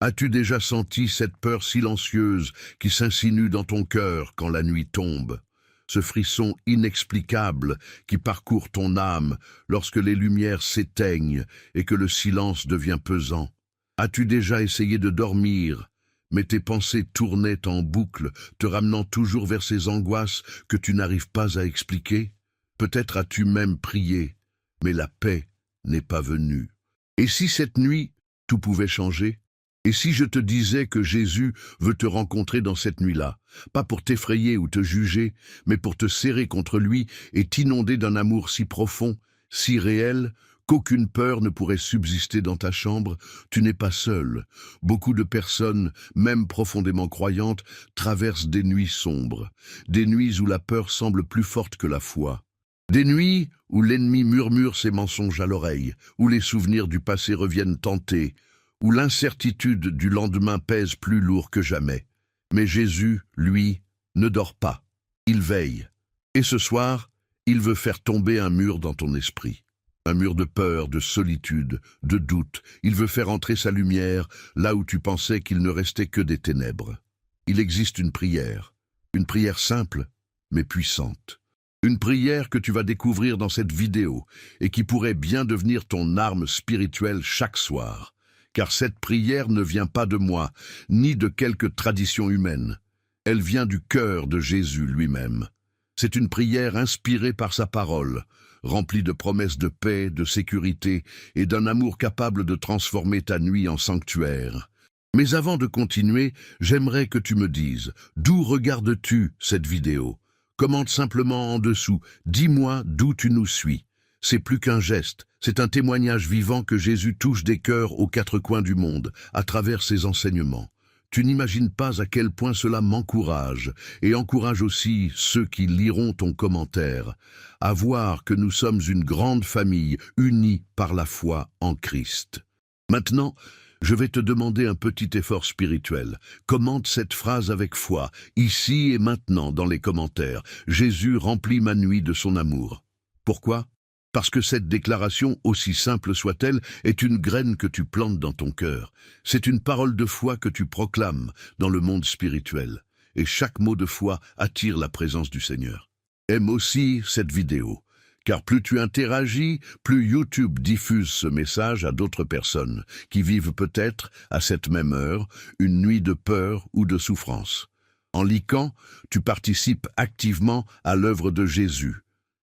As-tu déjà senti cette peur silencieuse qui s'insinue dans ton cœur quand la nuit tombe? Ce frisson inexplicable qui parcourt ton âme lorsque les lumières s'éteignent et que le silence devient pesant. As-tu déjà essayé de dormir, mais tes pensées tournaient en boucle, te ramenant toujours vers ces angoisses que tu n'arrives pas à expliquer? Peut-être as-tu même prié, mais la paix n'est pas venue. Et si cette nuit, tout pouvait changer? Et si je te disais que Jésus veut te rencontrer dans cette nuit-là, pas pour t'effrayer ou te juger, mais pour te serrer contre lui et t'inonder d'un amour si profond, si réel, qu'aucune peur ne pourrait subsister dans ta chambre? Tu n'es pas seul. Beaucoup de personnes, même profondément croyantes, traversent des nuits sombres, des nuits où la peur semble plus forte que la foi. Des nuits où l'ennemi murmure ses mensonges à l'oreille, où les souvenirs du passé reviennent tenter, où l'incertitude du lendemain pèse plus lourd que jamais. Mais Jésus, lui, ne dort pas. Il veille. Et ce soir, il veut faire tomber un mur dans ton esprit. Un mur de peur, de solitude, de doute. Il veut faire entrer sa lumière là où tu pensais qu'il ne restait que des ténèbres. Il existe une prière simple, mais puissante. Une prière que tu vas découvrir dans cette vidéo et qui pourrait bien devenir ton arme spirituelle chaque soir. Car cette prière ne vient pas de moi, ni de quelque tradition humaine. Elle vient du cœur de Jésus lui-même. C'est une prière inspirée par sa parole, remplie de promesses de paix, de sécurité et d'un amour capable de transformer ta nuit en sanctuaire. Mais avant de continuer, j'aimerais que tu me dises, d'où regardes-tu cette vidéo? Commente simplement en dessous, dis-moi d'où tu nous suis. C'est plus qu'un geste, c'est un témoignage vivant que Jésus touche des cœurs aux quatre coins du monde, à travers ses enseignements. Tu n'imagines pas à quel point cela m'encourage, et encourage aussi ceux qui liront ton commentaire, à voir que nous sommes une grande famille, unie par la foi en Christ. Maintenant, je vais te demander un petit effort spirituel. Commente cette phrase avec foi, ici et maintenant dans les commentaires. Jésus remplit ma nuit de son amour. Pourquoi? Parce que cette déclaration, aussi simple soit-elle, est une graine que tu plantes dans ton cœur. C'est une parole de foi que tu proclames dans le monde spirituel. Et chaque mot de foi attire la présence du Seigneur. Aime aussi cette vidéo, car plus tu interagis, plus YouTube diffuse ce message à d'autres personnes qui vivent peut-être, à cette même heure, une nuit de peur ou de souffrance. En likant, tu participes activement à l'œuvre de Jésus.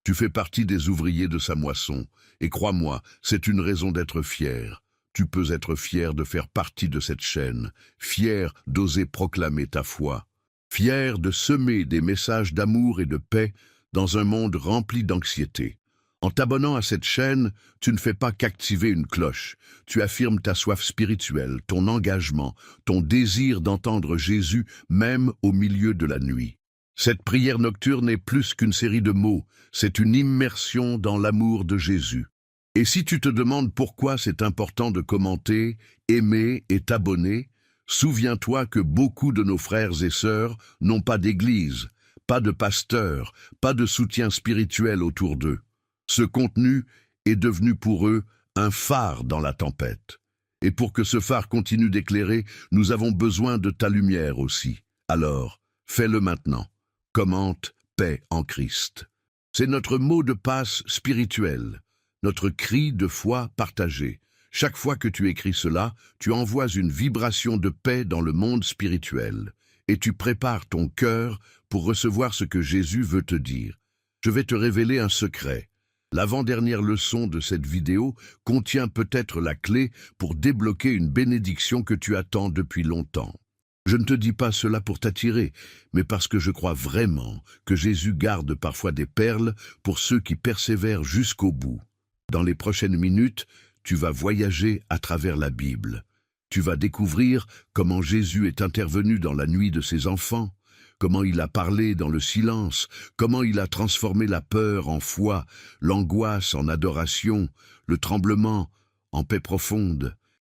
Tu fais partie des ouvriers de sa moisson, et crois-moi, c'est une raison d'être fier. Tu peux être fier de faire partie de cette chaîne, fier d'oser proclamer ta foi, fier de semer des messages d'amour et de paix dans un monde rempli d'anxiété. En t'abonnant à cette chaîne, tu ne fais pas qu'activer une cloche, tu affirmes ta soif spirituelle, ton engagement, ton désir d'entendre Jésus même au milieu de la nuit. Cette prière nocturne est plus qu'une série de mots, c'est une immersion dans l'amour de Jésus. Et si tu te demandes pourquoi c'est important de commenter, aimer et t'abonner, souviens-toi que beaucoup de nos frères et sœurs n'ont pas d'église, pas de pasteur, pas de soutien spirituel autour d'eux. Ce contenu est devenu pour eux un phare dans la tempête. Et pour que ce phare continue d'éclairer, nous avons besoin de ta lumière aussi. Alors, fais-le maintenant. Commente paix en Christ. C'est notre mot de passe spirituel, notre cri de foi partagé. Chaque fois que tu écris cela, tu envoies une vibration de paix dans le monde spirituel et tu prépares ton cœur pour recevoir ce que Jésus veut te dire. Je vais te révéler un secret. L'avant-dernière leçon de cette vidéo contient peut-être la clé pour débloquer une bénédiction que tu attends depuis longtemps. Je ne te dis pas cela pour t'attirer, mais parce que je crois vraiment que Jésus garde parfois des perles pour ceux qui persévèrent jusqu'au bout. Dans les prochaines minutes, tu vas voyager à travers la Bible. Tu vas découvrir comment Jésus est intervenu dans la nuit de ses enfants, comment il a parlé dans le silence, comment il a transformé la peur en foi, l'angoisse en adoration, le tremblement en paix profonde.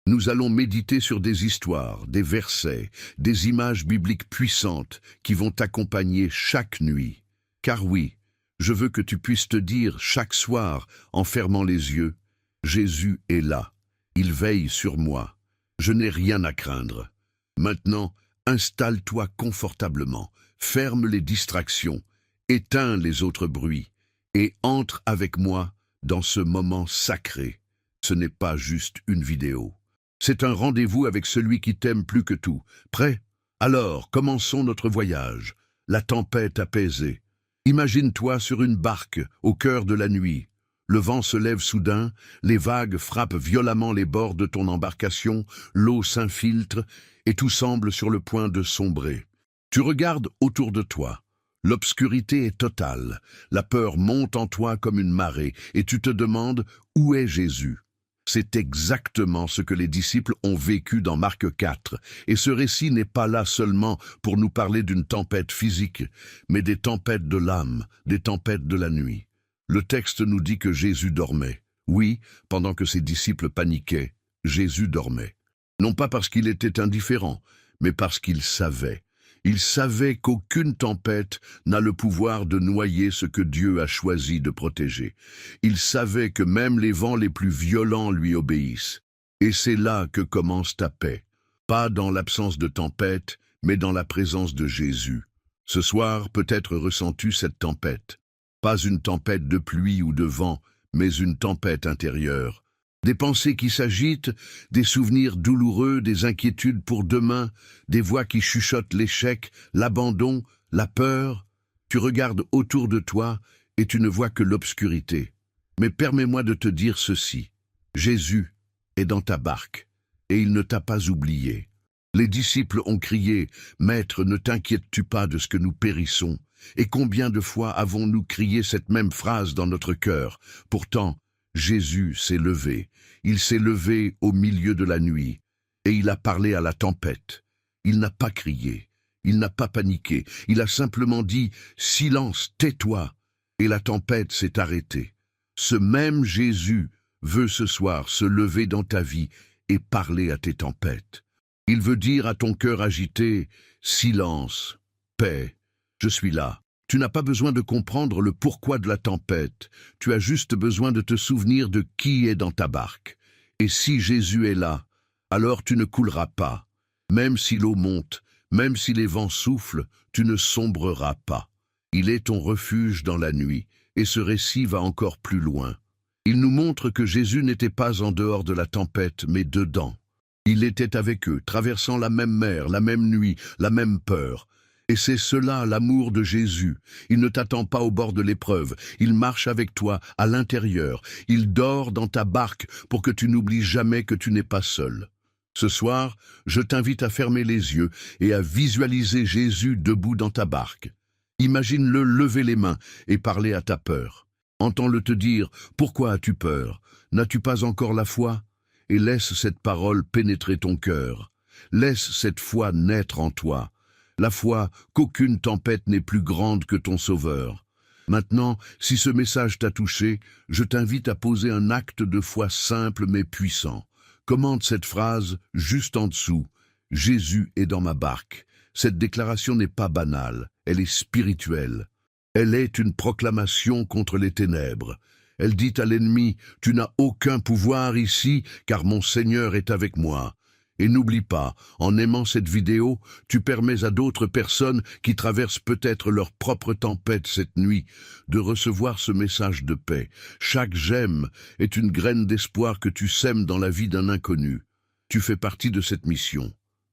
Nous allons méditer sur des histoires, des versets, des images bibliques puissantes qui vont t'accompagner chaque nuit. Car oui, je veux que tu puisses te dire chaque soir, en fermant les yeux, « Jésus est là, il veille sur moi. Je n'ai rien à craindre. Maintenant, installe-toi confortablement, ferme les distractions, éteins les autres bruits, et entre avec moi dans ce moment sacré. Ce n'est pas juste une vidéo. C'est un rendez-vous avec celui qui t'aime plus que tout. Prêt? Alors, commençons notre voyage. La tempête apaisée. Imagine-toi sur une barque, au cœur de la nuit. Le vent se lève soudain, les vagues frappent violemment les bords de ton embarcation, l'eau s'infiltre, et tout semble sur le point de sombrer. Tu regardes autour de toi. L'obscurité est totale, la peur monte en toi comme une marée, et tu te demandes où est Jésus. C'est exactement ce que les disciples ont vécu dans Marc 4, et ce récit n'est pas là seulement pour nous parler d'une tempête physique, mais des tempêtes de l'âme, des tempêtes de la nuit. Le texte nous dit que Jésus dormait. Oui, pendant que ses disciples paniquaient, Jésus dormait. Non pas parce qu'il était indifférent, mais parce qu'il savait. Il savait qu'aucune tempête n'a le pouvoir de noyer ce que Dieu a choisi de protéger. Il savait que même les vents les plus violents lui obéissent. Et c'est là que commence ta paix. Pas dans l'absence de tempête, mais dans la présence de Jésus. Ce soir, peut-être ressens-tu cette tempête. Pas une tempête de pluie ou de vent, mais une tempête intérieure. Des pensées qui s'agitent, des souvenirs douloureux, des inquiétudes pour demain, des voix qui chuchotent l'échec, l'abandon, la peur. Tu regardes autour de toi et tu ne vois que l'obscurité. Mais permets-moi de te dire ceci. Jésus est dans ta barque et il ne t'a pas oublié. Les disciples ont crié « Maître, ne t'inquiètes-tu pas de ce que nous périssons ?» Et combien de fois avons-nous crié cette même phrase dans notre cœur? Pourtant, Jésus s'est levé. Il s'est levé au milieu de la nuit, et il a parlé à la tempête. Il n'a pas crié, il n'a pas paniqué, il a simplement dit « Silence, tais-toi » et la tempête s'est arrêtée. Ce même Jésus veut ce soir se lever dans ta vie et parler à tes tempêtes. Il veut dire à ton cœur agité « Silence, paix ». Je suis là. Tu n'as pas besoin de comprendre le pourquoi de la tempête. Tu as juste besoin de te souvenir de qui est dans ta barque. Et si Jésus est là, alors tu ne couleras pas. Même si l'eau monte, même si les vents soufflent, tu ne sombreras pas. Il est ton refuge dans la nuit, et ce récit va encore plus loin. Il nous montre que Jésus n'était pas en dehors de la tempête, mais dedans. Il était avec eux, traversant la même mer, la même nuit, la même peur. Et c'est cela l'amour de Jésus. Il ne t'attend pas au bord de l'épreuve. Il marche avec toi à l'intérieur. Il dort dans ta barque pour que tu n'oublies jamais que tu n'es pas seul. Ce soir, je t'invite à fermer les yeux et à visualiser Jésus debout dans ta barque. Imagine-le lever les mains et parler à ta peur. Entends-le te dire « Pourquoi as-tu peur? N'as-tu pas encore la foi ?» Et laisse cette parole pénétrer ton cœur. Laisse cette foi naître en toi. La foi qu'aucune tempête n'est plus grande que ton Sauveur. Maintenant, si ce message t'a touché, je t'invite à poser un acte de foi simple mais puissant. Commente cette phrase juste en dessous. « Jésus est dans ma barque ». Cette déclaration n'est pas banale, elle est spirituelle. Elle est une proclamation contre les ténèbres. Elle dit à l'ennemi « Tu n'as aucun pouvoir ici, car mon Seigneur est avec moi ». Et n'oublie pas, en aimant cette vidéo, tu permets à d'autres personnes qui traversent peut-être leur propre tempête cette nuit de recevoir ce message de paix. Chaque j'aime est une graine d'espoir que tu sèmes dans la vie d'un inconnu. Tu fais partie de cette mission,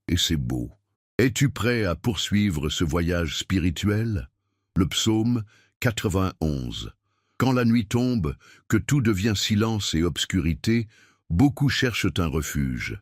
et c'est beau. Es-tu prêt à poursuivre ce voyage spirituel? Le psaume 91. Quand la nuit tombe, que tout devient silence et obscurité, beaucoup cherchent un refuge.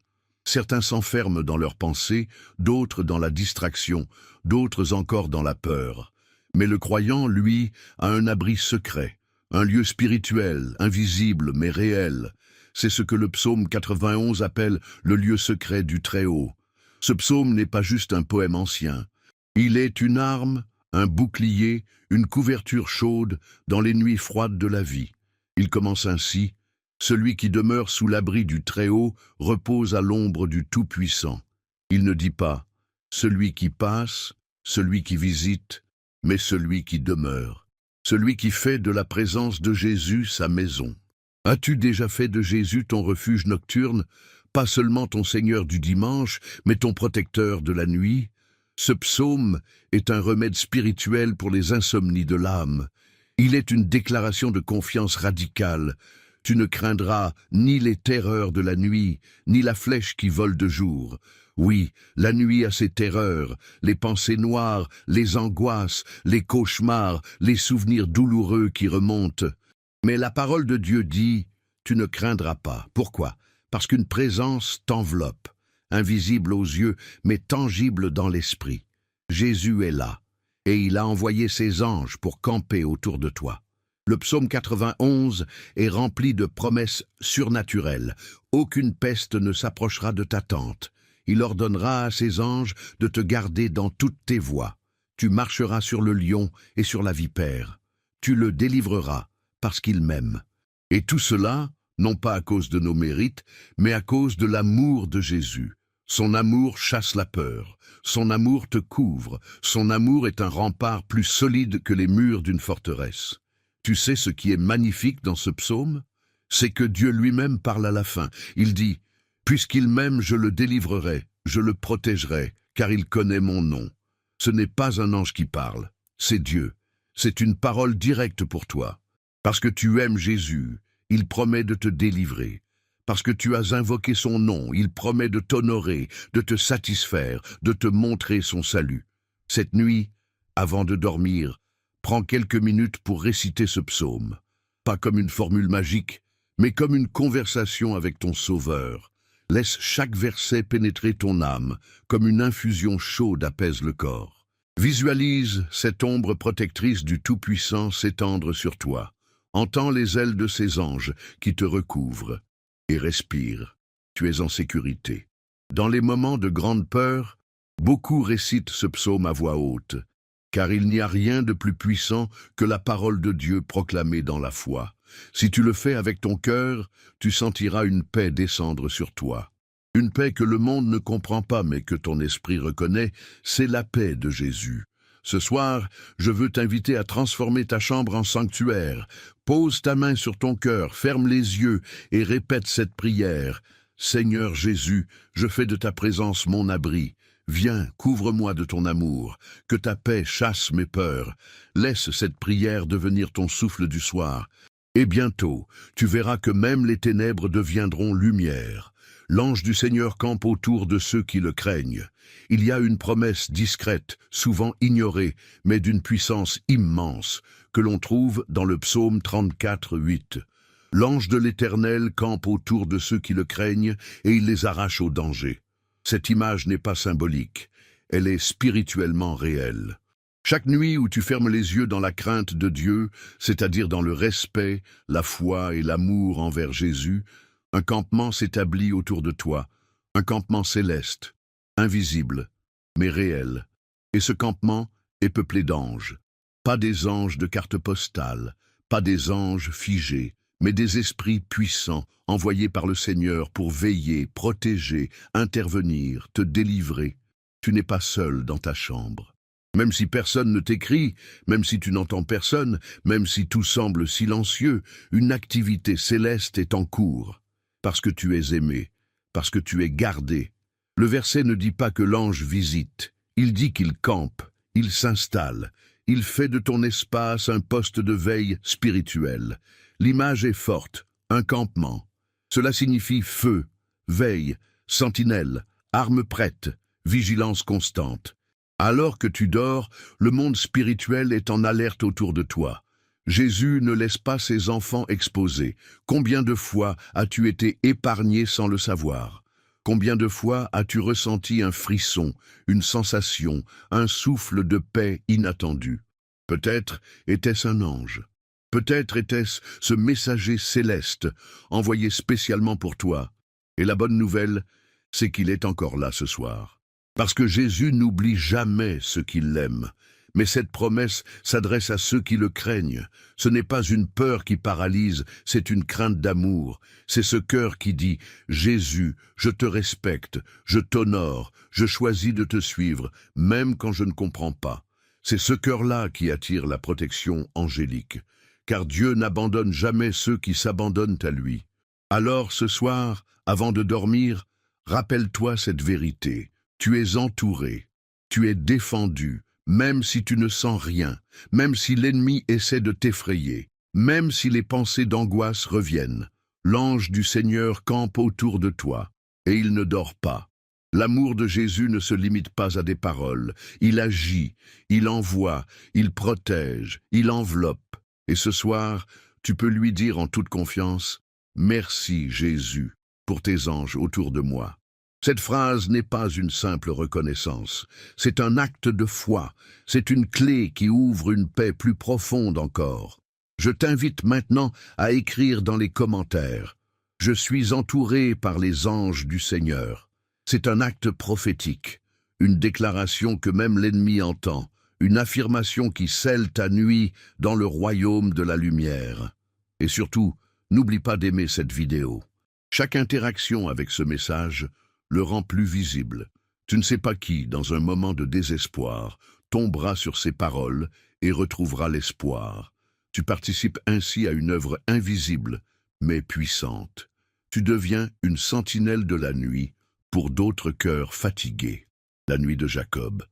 Certains s'enferment dans leurs pensées, d'autres dans la distraction, d'autres encore dans la peur. Mais le croyant, lui, a un abri secret, un lieu spirituel, invisible mais réel. C'est ce que le psaume 91 appelle le lieu secret du Très-Haut. Ce psaume n'est pas juste un poème ancien. Il est une arme, un bouclier, une couverture chaude dans les nuits froides de la vie. Il commence ainsi. Celui qui demeure sous l'abri du Très-Haut repose à l'ombre du Tout-Puissant. Il ne dit pas « celui qui passe, celui qui visite », mais celui qui demeure. Celui qui fait de la présence de Jésus sa maison. As-tu déjà fait de Jésus ton refuge nocturne? pas seulement ton Seigneur du dimanche, mais ton protecteur de la nuit. Ce psaume est un remède spirituel pour les insomnies de l'âme. Il est une déclaration de confiance radicale. Tu ne craindras ni les terreurs de la nuit, ni la flèche qui vole de jour. Oui, la nuit a ses terreurs, les pensées noires, les angoisses, les cauchemars, les souvenirs douloureux qui remontent. Mais la parole de Dieu dit, tu ne craindras pas. Pourquoi? Parce qu'une présence t'enveloppe, invisible aux yeux, mais tangible dans l'esprit. Jésus est là, et il a envoyé ses anges pour camper autour de toi. Le psaume 91 est rempli de promesses surnaturelles. Aucune peste ne s'approchera de ta tente. Il ordonnera à ses anges de te garder dans toutes tes voies. Tu marcheras sur le lion et sur la vipère. Tu le délivreras parce qu'il m'aime. Et tout cela, non pas à cause de nos mérites, mais à cause de l'amour de Jésus. Son amour chasse la peur. Son amour te couvre. Son amour est un rempart plus solide que les murs d'une forteresse. Tu sais ce qui est magnifique dans ce psaume? C'est que Dieu lui-même parle à la fin. Il dit « Puisqu'il m'aime, je le délivrerai, je le protégerai, car il connaît mon nom. » Ce n'est pas un ange qui parle, c'est Dieu. C'est une parole directe pour toi. Parce que tu aimes Jésus, il promet de te délivrer. Parce que tu as invoqué son nom, il promet de t'honorer, de te satisfaire, de te montrer son salut. Cette nuit, avant de dormir, prends quelques minutes pour réciter ce psaume. Pas comme une formule magique, mais comme une conversation avec ton Sauveur. Laisse chaque verset pénétrer ton âme, comme une infusion chaude apaise le corps. Visualise cette ombre protectrice du Tout-Puissant s'étendre sur toi. Entends les ailes de ses anges qui te recouvrent. Et respire. Tu es en sécurité. Dans les moments de grande peur, beaucoup récitent ce psaume à voix haute, car il n'y a rien de plus puissant que la parole de Dieu proclamée dans la foi. Si tu le fais avec ton cœur, tu sentiras une paix descendre sur toi. Une paix que le monde ne comprend pas, mais que ton esprit reconnaît, c'est la paix de Jésus. Ce soir, je veux t'inviter à transformer ta chambre en sanctuaire. Pose ta main sur ton cœur, ferme les yeux et répète cette prière. Seigneur Jésus, je fais de ta présence mon abri. Viens, couvre-moi de ton amour, que ta paix chasse mes peurs. Laisse cette prière devenir ton souffle du soir. Et bientôt, tu verras que même les ténèbres deviendront lumière. L'ange du Seigneur campe autour de ceux qui le craignent. Il y a une promesse discrète, souvent ignorée, mais d'une puissance immense, que l'on trouve dans le psaume 34, 8. L'ange de l'Éternel campe autour de ceux qui le craignent et il les arrache au danger. Cette image n'est pas symbolique, elle est spirituellement réelle. Chaque nuit où tu fermes les yeux dans la crainte de Dieu, c'est-à-dire dans le respect, la foi et l'amour envers Jésus, un campement s'établit autour de toi, un campement céleste, invisible, mais réel. Et ce campement est peuplé d'anges. Pas des anges de carte postale, pas des anges figés, mais des esprits puissants envoyés par le Seigneur pour veiller, protéger, intervenir, te délivrer. Tu n'es pas seul dans ta chambre. Même si personne ne t'écrit, même si tu n'entends personne, même si tout semble silencieux, une activité céleste est en cours. Parce que tu es aimé, parce que tu es gardé. Le verset ne dit pas que l'ange visite, il dit qu'il campe, il s'installe, il fait de ton espace un poste de veille spirituel. L'image est forte, un campement. Cela signifie feu, veille, sentinelle, arme prête, vigilance constante. Alors que tu dors, le monde spirituel est en alerte autour de toi. Jésus ne laisse pas ses enfants exposés. Combien de fois as-tu été épargné sans le savoir? Combien de fois as-tu ressenti un frisson, une sensation, un souffle de paix inattendu? Peut-être était-ce un ange. Peut-être était-ce ce messager céleste, envoyé spécialement pour toi. Et la bonne nouvelle, c'est qu'il est encore là ce soir. Parce que Jésus n'oublie jamais ceux qui l'aiment. Mais cette promesse s'adresse à ceux qui le craignent. Ce n'est pas une peur qui paralyse, c'est une crainte d'amour. C'est ce cœur qui dit « Jésus, je te respecte, je t'honore, je choisis de te suivre, même quand je ne comprends pas. » C'est ce cœur-là qui attire la protection angélique. Car Dieu n'abandonne jamais ceux qui s'abandonnent à lui. Alors ce soir, Avant de dormir, rappelle-toi cette vérité. Tu es entouré, tu es défendu, même si tu ne sens rien, même si l'ennemi essaie de t'effrayer, même si les pensées d'angoisse reviennent. L'ange du Seigneur campe autour de toi, et il ne dort pas. L'amour de Jésus ne se limite pas à des paroles. Il agit, il envoie, il protège, il enveloppe. Et ce soir, tu peux lui dire en toute confiance, « Merci Jésus pour tes anges autour de moi ». Cette phrase n'est pas une simple reconnaissance, c'est un acte de foi, c'est une clé qui ouvre une paix plus profonde encore. Je t'invite maintenant à écrire dans les commentaires « Je suis entouré par les anges du Seigneur ». C'est un acte prophétique, une déclaration que même l'ennemi entend, une affirmation qui scelle ta nuit dans le royaume de la lumière. Et surtout, n'oublie pas d'aimer cette vidéo. Chaque interaction avec ce message le rend plus visible. Tu ne sais pas qui, dans un moment de désespoir, tombera sur ces paroles et retrouvera l'espoir. Tu participes ainsi à une œuvre invisible, mais puissante. Tu deviens une sentinelle de la nuit pour d'autres cœurs fatigués. La nuit de Jacob.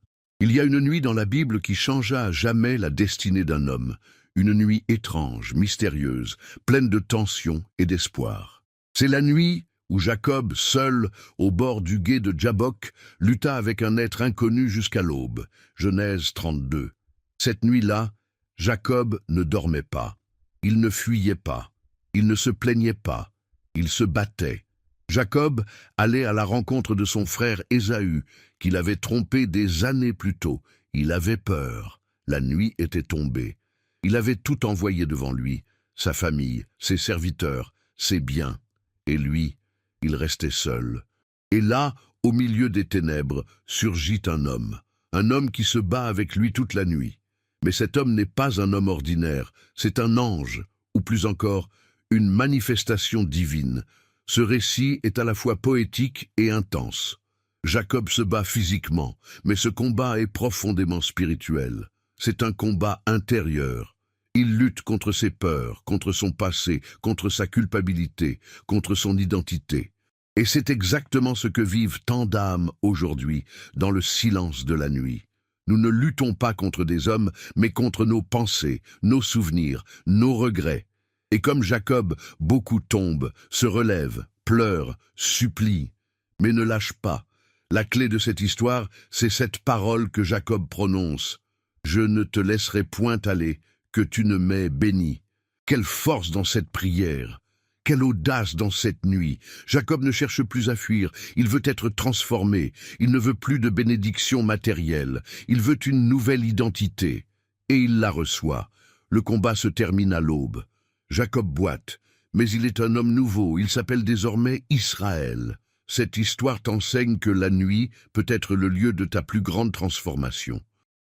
Il y a une nuit dans la Bible qui changea à jamais la destinée d'un homme. Une nuit étrange, mystérieuse, pleine de tension et d'espoir. C'est la nuit où Jacob, seul, au bord du gué de Jabbok, lutta avec un être inconnu jusqu'à l'aube. Genèse 32. Cette nuit-là, Jacob ne dormait pas. Il ne fuyait pas. Il ne se plaignait pas. Il se battait. Jacob allait à la rencontre de son frère Ésaü, qu'il avait trompé des années plus tôt. Il avait peur. La nuit était tombée. Il avait tout envoyé devant lui, sa famille, ses serviteurs, ses biens. Et lui, il restait seul. Et là, au milieu des ténèbres, surgit un homme qui se bat avec lui toute la nuit. Mais cet homme n'est pas un homme ordinaire, c'est un ange, ou plus encore, une manifestation divine. Ce récit est à la fois poétique et intense. Jacob se bat physiquement, mais ce combat est profondément spirituel. C'est un combat intérieur. Il lutte contre ses peurs, contre son passé, contre sa culpabilité, contre son identité. Et c'est exactement ce que vivent tant d'âmes aujourd'hui, dans le silence de la nuit. Nous ne luttons pas contre des hommes, mais contre nos pensées, nos souvenirs, nos regrets. Et comme Jacob, beaucoup tombent, se relèvent, pleurent, supplient, mais ne lâchent pas. La clé de cette histoire, c'est cette parole que Jacob prononce. « Je ne te laisserai point aller, que tu ne m'aies béni. » Quelle force dans cette prière! Quelle audace dans cette nuit! Jacob ne cherche plus à fuir, il veut être transformé, il ne veut plus de bénédiction matérielle, il veut une nouvelle identité. Et il la reçoit. Le combat se termine à l'aube. Jacob boite, mais il est un homme nouveau, il s'appelle désormais Israël. Cette histoire t'enseigne que la nuit peut être le lieu de ta plus grande transformation.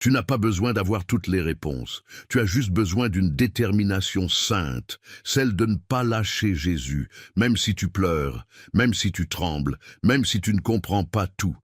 Tu n'as pas besoin d'avoir toutes les réponses. Tu as juste besoin d'une détermination sainte, celle de ne pas lâcher Jésus, même si tu pleures, même si tu trembles, même si tu ne comprends pas tout.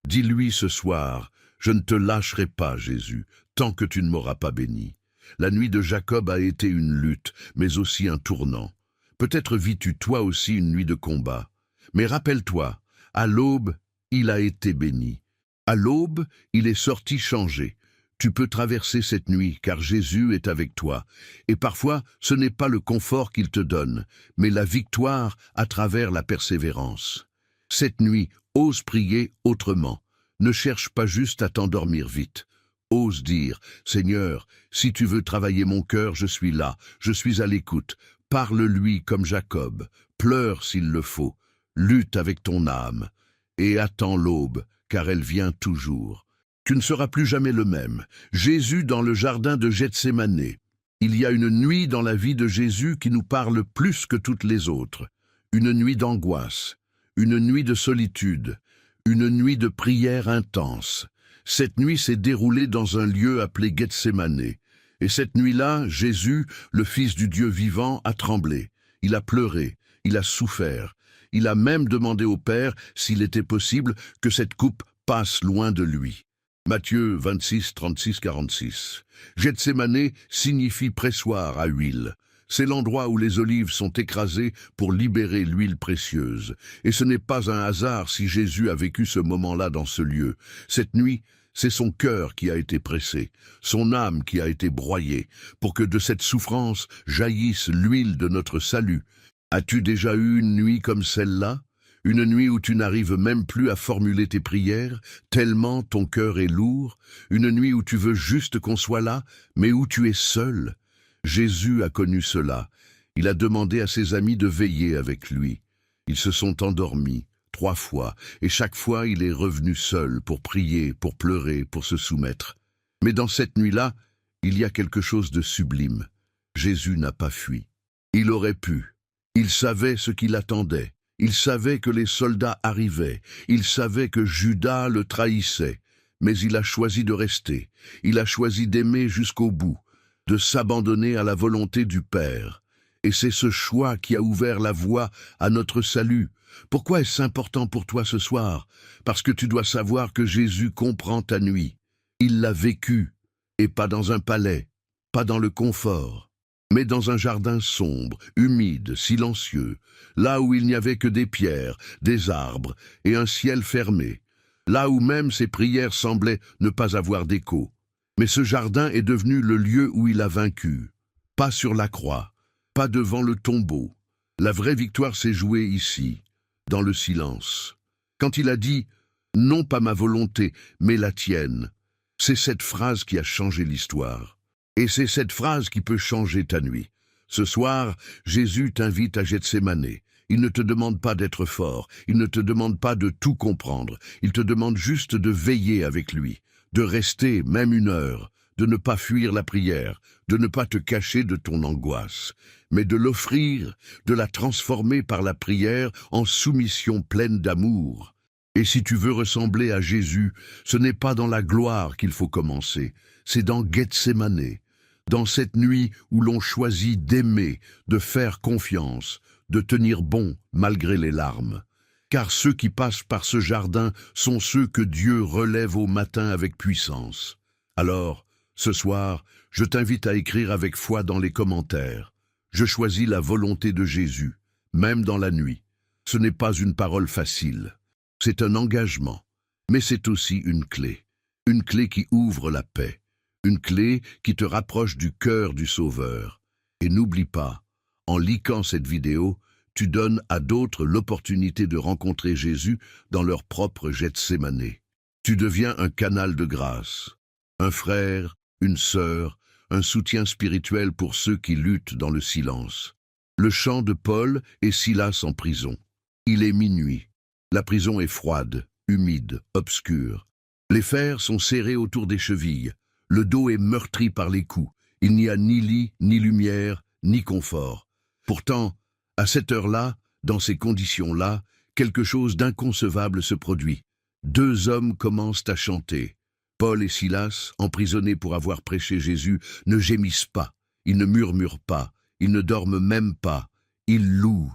Dis-lui ce soir, « Je ne te lâcherai pas, Jésus, tant que tu ne m'auras pas béni. » La nuit de Jacob a été une lutte, mais aussi un tournant. Peut-être vis-tu toi aussi une nuit de combat. Mais rappelle-toi, à l'aube, il a été béni. À l'aube, il est sorti changé. Tu peux traverser cette nuit, car Jésus est avec toi. Et parfois, ce n'est pas le confort qu'il te donne, mais la victoire à travers la persévérance. Cette nuit, ose prier autrement. Ne cherche pas juste à t'endormir vite. Ose dire, « Seigneur, si tu veux travailler mon cœur, je suis là, je suis à l'écoute. Parle-lui comme Jacob, pleure s'il le faut, lutte avec ton âme, et attends l'aube, car elle vient toujours. » Tu ne seras plus jamais le même. Jésus dans le jardin de Gethsémanée. Il y a une nuit dans la vie de Jésus qui nous parle plus que toutes les autres. Une nuit d'angoisse, une nuit de solitude, une nuit de prière intense. Cette nuit s'est déroulée dans un lieu appelé Gethsémanée. Et cette nuit-là, Jésus, le Fils du Dieu vivant, a tremblé. Il a pleuré, il a souffert. Il a même demandé au Père, s'il était possible, que cette coupe passe loin de lui. Matthieu 26, 36, 46. Gethsémanée signifie pressoir à huile. C'est l'endroit où les olives sont écrasées pour libérer l'huile précieuse. Et ce n'est pas un hasard si Jésus a vécu ce moment-là dans ce lieu. Cette nuit, c'est son cœur qui a été pressé, son âme qui a été broyée, pour que de cette souffrance jaillisse l'huile de notre salut. As-tu déjà eu une nuit comme celle-là? Une nuit où tu n'arrives même plus à formuler tes prières, tellement ton cœur est lourd? Une nuit où tu veux juste qu'on soit là, mais où tu es seul? Jésus a connu cela. Il a demandé à ses amis de veiller avec lui. Ils se sont endormis 3 fois, et chaque fois il est revenu seul pour prier, pour pleurer, pour se soumettre. Mais dans cette nuit-là, il y a quelque chose de sublime. Jésus n'a pas fui. Il aurait pu. Il savait ce qui l'attendait. Il savait que les soldats arrivaient. Il savait que Judas le trahissait. Mais il a choisi de rester. Il a choisi d'aimer jusqu'au bout, de s'abandonner à la volonté du Père. Et c'est ce choix qui a ouvert la voie à notre salut. Pourquoi est-ce important pour toi ce soir? Parce que tu dois savoir que Jésus comprend ta nuit. Il l'a vécue, et pas dans un palais, pas dans le confort, mais dans un jardin sombre, humide, silencieux, là où il n'y avait que des pierres, des arbres et un ciel fermé, là où même ses prières semblaient ne pas avoir d'écho. Mais ce jardin est devenu le lieu où il a vaincu. Pas sur la croix, pas devant le tombeau. La vraie victoire s'est jouée ici, dans le silence. Quand il a dit « Non pas ma volonté, mais la tienne », c'est cette phrase qui a changé l'histoire. Et c'est cette phrase qui peut changer ta nuit. Ce soir, Jésus t'invite à Gethsémane. Il ne te demande pas d'être fort, il ne te demande pas de tout comprendre, il te demande juste de veiller avec lui, de rester même 1 heure, de ne pas fuir la prière, de ne pas te cacher de ton angoisse, mais de l'offrir, de la transformer par la prière en soumission pleine d'amour. Et si tu veux ressembler à Jésus, ce n'est pas dans la gloire qu'il faut commencer, c'est dans Gethsémane, dans cette nuit où l'on choisit d'aimer, de faire confiance, de tenir bon malgré les larmes. Car ceux qui passent par ce jardin sont ceux que Dieu relève au matin avec puissance. Alors, ce soir, je t'invite à écrire avec foi dans les commentaires. Je choisis la volonté de Jésus, même dans la nuit. Ce n'est pas une parole facile. C'est un engagement, mais c'est aussi une clé qui ouvre la paix, une clé qui te rapproche du cœur du Sauveur. Et n'oublie pas, en likant cette vidéo, tu donnes à d'autres l'opportunité de rencontrer Jésus dans leur propre Gethsémane. Tu deviens un canal de grâce, un frère, une sœur, un soutien spirituel pour ceux qui luttent dans le silence. Le chant de Paul et Silas en prison. Il est minuit. La prison est froide, humide, obscure. Les fers sont serrés autour des chevilles. Le dos est meurtri par les coups. Il n'y a ni lit, ni lumière, ni confort. Pourtant, à cette heure-là, dans ces conditions-là, quelque chose d'inconcevable se produit. 2 hommes commencent à chanter. Paul et Silas, emprisonnés pour avoir prêché Jésus, ne gémissent pas, ils ne murmurent pas, ils ne dorment même pas, ils louent.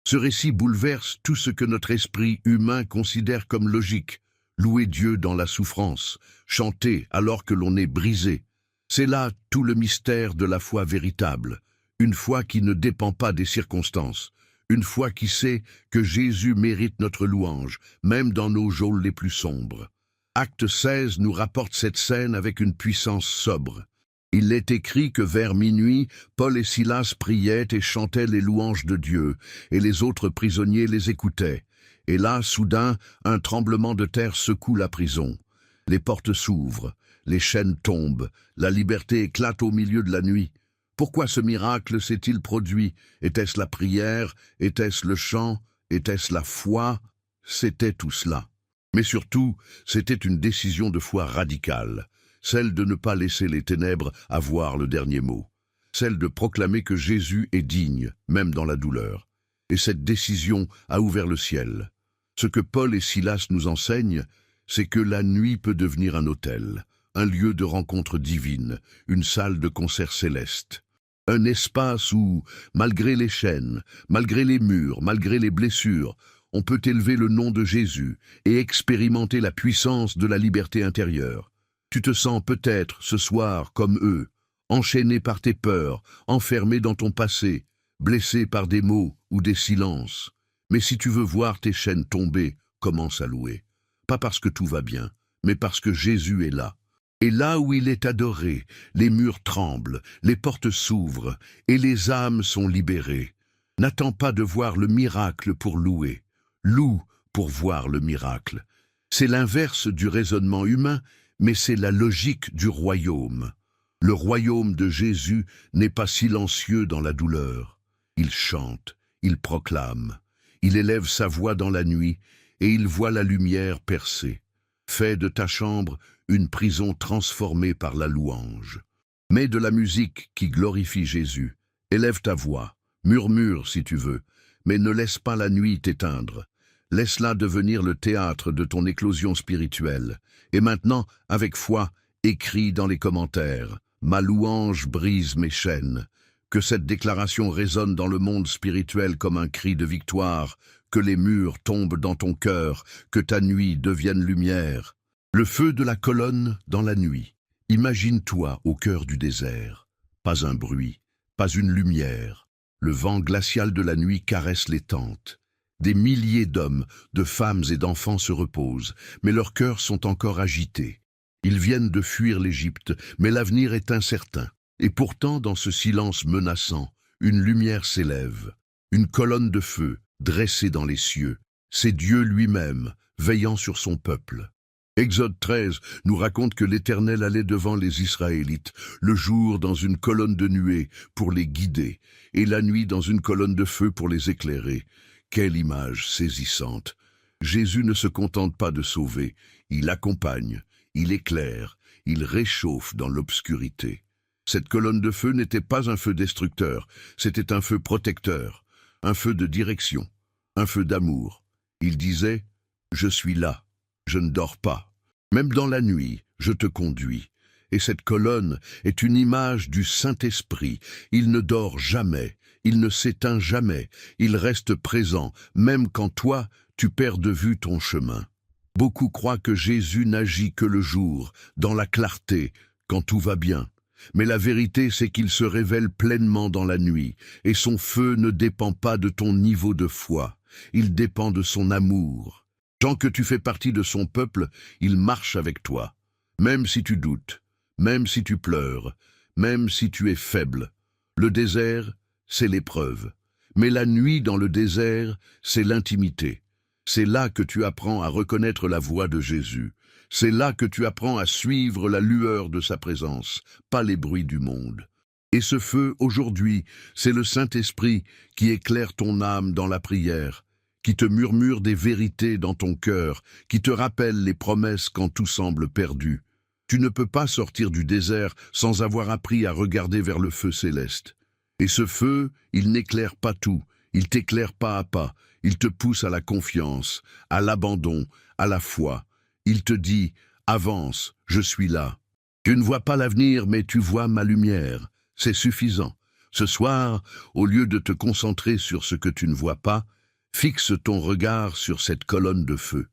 Ce récit bouleverse tout ce que notre esprit humain considère comme logique. Louer Dieu dans la souffrance, chanter alors que l'on est brisé. C'est là tout le mystère de la foi véritable. Une foi qui ne dépend pas des circonstances, une foi qui sait que Jésus mérite notre louange, même dans nos geôles les plus sombres. Acte 16 nous rapporte cette scène avec une puissance sobre. Il est écrit que vers minuit, Paul et Silas priaient et chantaient les louanges de Dieu, et les autres prisonniers les écoutaient. Et là, soudain, un tremblement de terre secoue la prison. Les portes s'ouvrent, les chaînes tombent, la liberté éclate au milieu de la nuit. Pourquoi ce miracle s'est-il produit? Était-ce la prière? Était-ce le chant? Était-ce la foi? C'était tout cela. Mais surtout, c'était une décision de foi radicale, celle de ne pas laisser les ténèbres avoir le dernier mot, celle de proclamer que Jésus est digne, même dans la douleur. Et cette décision a ouvert le ciel. Ce que Paul et Silas nous enseignent, c'est que la nuit peut devenir un autel, un lieu de rencontre divine, une salle de concert céleste. Un espace où, malgré les chaînes, malgré les murs, malgré les blessures, on peut élever le nom de Jésus et expérimenter la puissance de la liberté intérieure. Tu te sens peut-être, ce soir, comme eux, enchaîné par tes peurs, enfermé dans ton passé, blessé par des mots ou des silences. Mais si tu veux voir tes chaînes tomber, commence à louer. Pas parce que tout va bien, mais parce que Jésus est là. Et là où il est adoré, les murs tremblent, les portes s'ouvrent, et les âmes sont libérées. N'attends pas de voir le miracle pour louer. Loue pour voir le miracle. C'est l'inverse du raisonnement humain, mais c'est la logique du royaume. Le royaume de Jésus n'est pas silencieux dans la douleur. Il chante, il proclame, il élève sa voix dans la nuit, et il voit la lumière percer. Fais de ta chambre une prison transformée par la louange. Mets de la musique qui glorifie Jésus. Élève ta voix, murmure si tu veux, mais ne laisse pas la nuit t'éteindre. Laisse-la devenir le théâtre de ton éclosion spirituelle. Et maintenant, avec foi, écris dans les commentaires. Ma louange brise mes chaînes. Que cette déclaration résonne dans le monde spirituel comme un cri de victoire. Que les murs tombent dans ton cœur. Que ta nuit devienne lumière. Le feu de la colonne dans la nuit. Imagine-toi au cœur du désert. Pas un bruit, pas une lumière. Le vent glacial de la nuit caresse les tentes. Des milliers d'hommes, de femmes et d'enfants se reposent, mais leurs cœurs sont encore agités. Ils viennent de fuir l'Égypte, mais l'avenir est incertain. Et pourtant, dans ce silence menaçant, une lumière s'élève. Une colonne de feu, dressée dans les cieux. C'est Dieu lui-même, veillant sur son peuple. Exode 13 nous raconte que l'Éternel allait devant les Israélites, le jour dans une colonne de nuée pour les guider, et la nuit dans une colonne de feu pour les éclairer. Quelle image saisissante! Jésus ne se contente pas de sauver, il accompagne, il éclaire, il réchauffe dans l'obscurité. Cette colonne de feu n'était pas un feu destructeur, c'était un feu protecteur, un feu de direction, un feu d'amour. Il disait « Je suis là, je ne dors pas. Même dans la nuit, je te conduis. » Et cette colonne est une image du Saint-Esprit. Il ne dort jamais, il ne s'éteint jamais, il reste présent, même quand toi, tu perds de vue ton chemin. Beaucoup croient que Jésus n'agit que le jour, dans la clarté, quand tout va bien. Mais la vérité, c'est qu'il se révèle pleinement dans la nuit, et son feu ne dépend pas de ton niveau de foi, il dépend de son amour. Tant que tu fais partie de son peuple, il marche avec toi, même si tu doutes. Même si tu pleures, même si tu es faible. Le désert, c'est l'épreuve. Mais la nuit dans le désert, c'est l'intimité. C'est là que tu apprends à reconnaître la voix de Jésus. C'est là que tu apprends à suivre la lueur de sa présence, pas les bruits du monde. Et ce feu, aujourd'hui, c'est le Saint-Esprit qui éclaire ton âme dans la prière, qui te murmure des vérités dans ton cœur, qui te rappelle les promesses quand tout semble perdu. Tu ne peux pas sortir du désert sans avoir appris à regarder vers le feu céleste. Et ce feu, il n'éclaire pas tout, il t'éclaire pas à pas, il te pousse à la confiance, à l'abandon, à la foi. Il te dit « Avance, je suis là ». Tu ne vois pas l'avenir, mais tu vois ma lumière. C'est suffisant. Ce soir, au lieu de te concentrer sur ce que tu ne vois pas, fixe ton regard sur cette colonne de feu.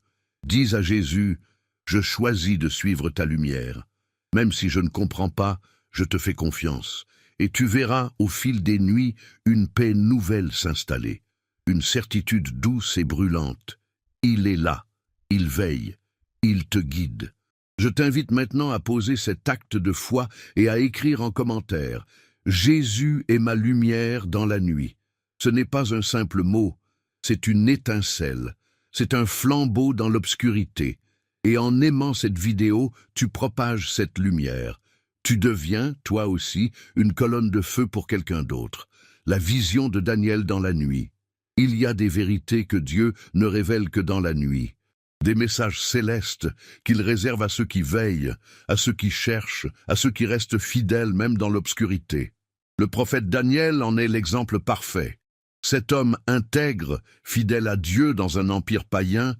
Dis à Jésus « Je choisis de suivre ta lumière. Même si je ne comprends pas, je te fais confiance. Et tu verras au fil des nuits une paix nouvelle s'installer, une certitude douce et brûlante. Il est là, il veille, il te guide. Je t'invite maintenant à poser cet acte de foi et à écrire en commentaire « Jésus est ma lumière dans la nuit ». Ce n'est pas un simple mot, c'est une étincelle, c'est un flambeau dans l'obscurité. Et en aimant cette vidéo, tu propages cette lumière. Tu deviens, toi aussi, une colonne de feu pour quelqu'un d'autre. La vision de Daniel dans la nuit. Il y a des vérités que Dieu ne révèle que dans la nuit. Des messages célestes qu'il réserve à ceux qui veillent, à ceux qui cherchent, à ceux qui restent fidèles même dans l'obscurité. Le prophète Daniel en est l'exemple parfait. Cet homme intègre, fidèle à Dieu dans un empire païen,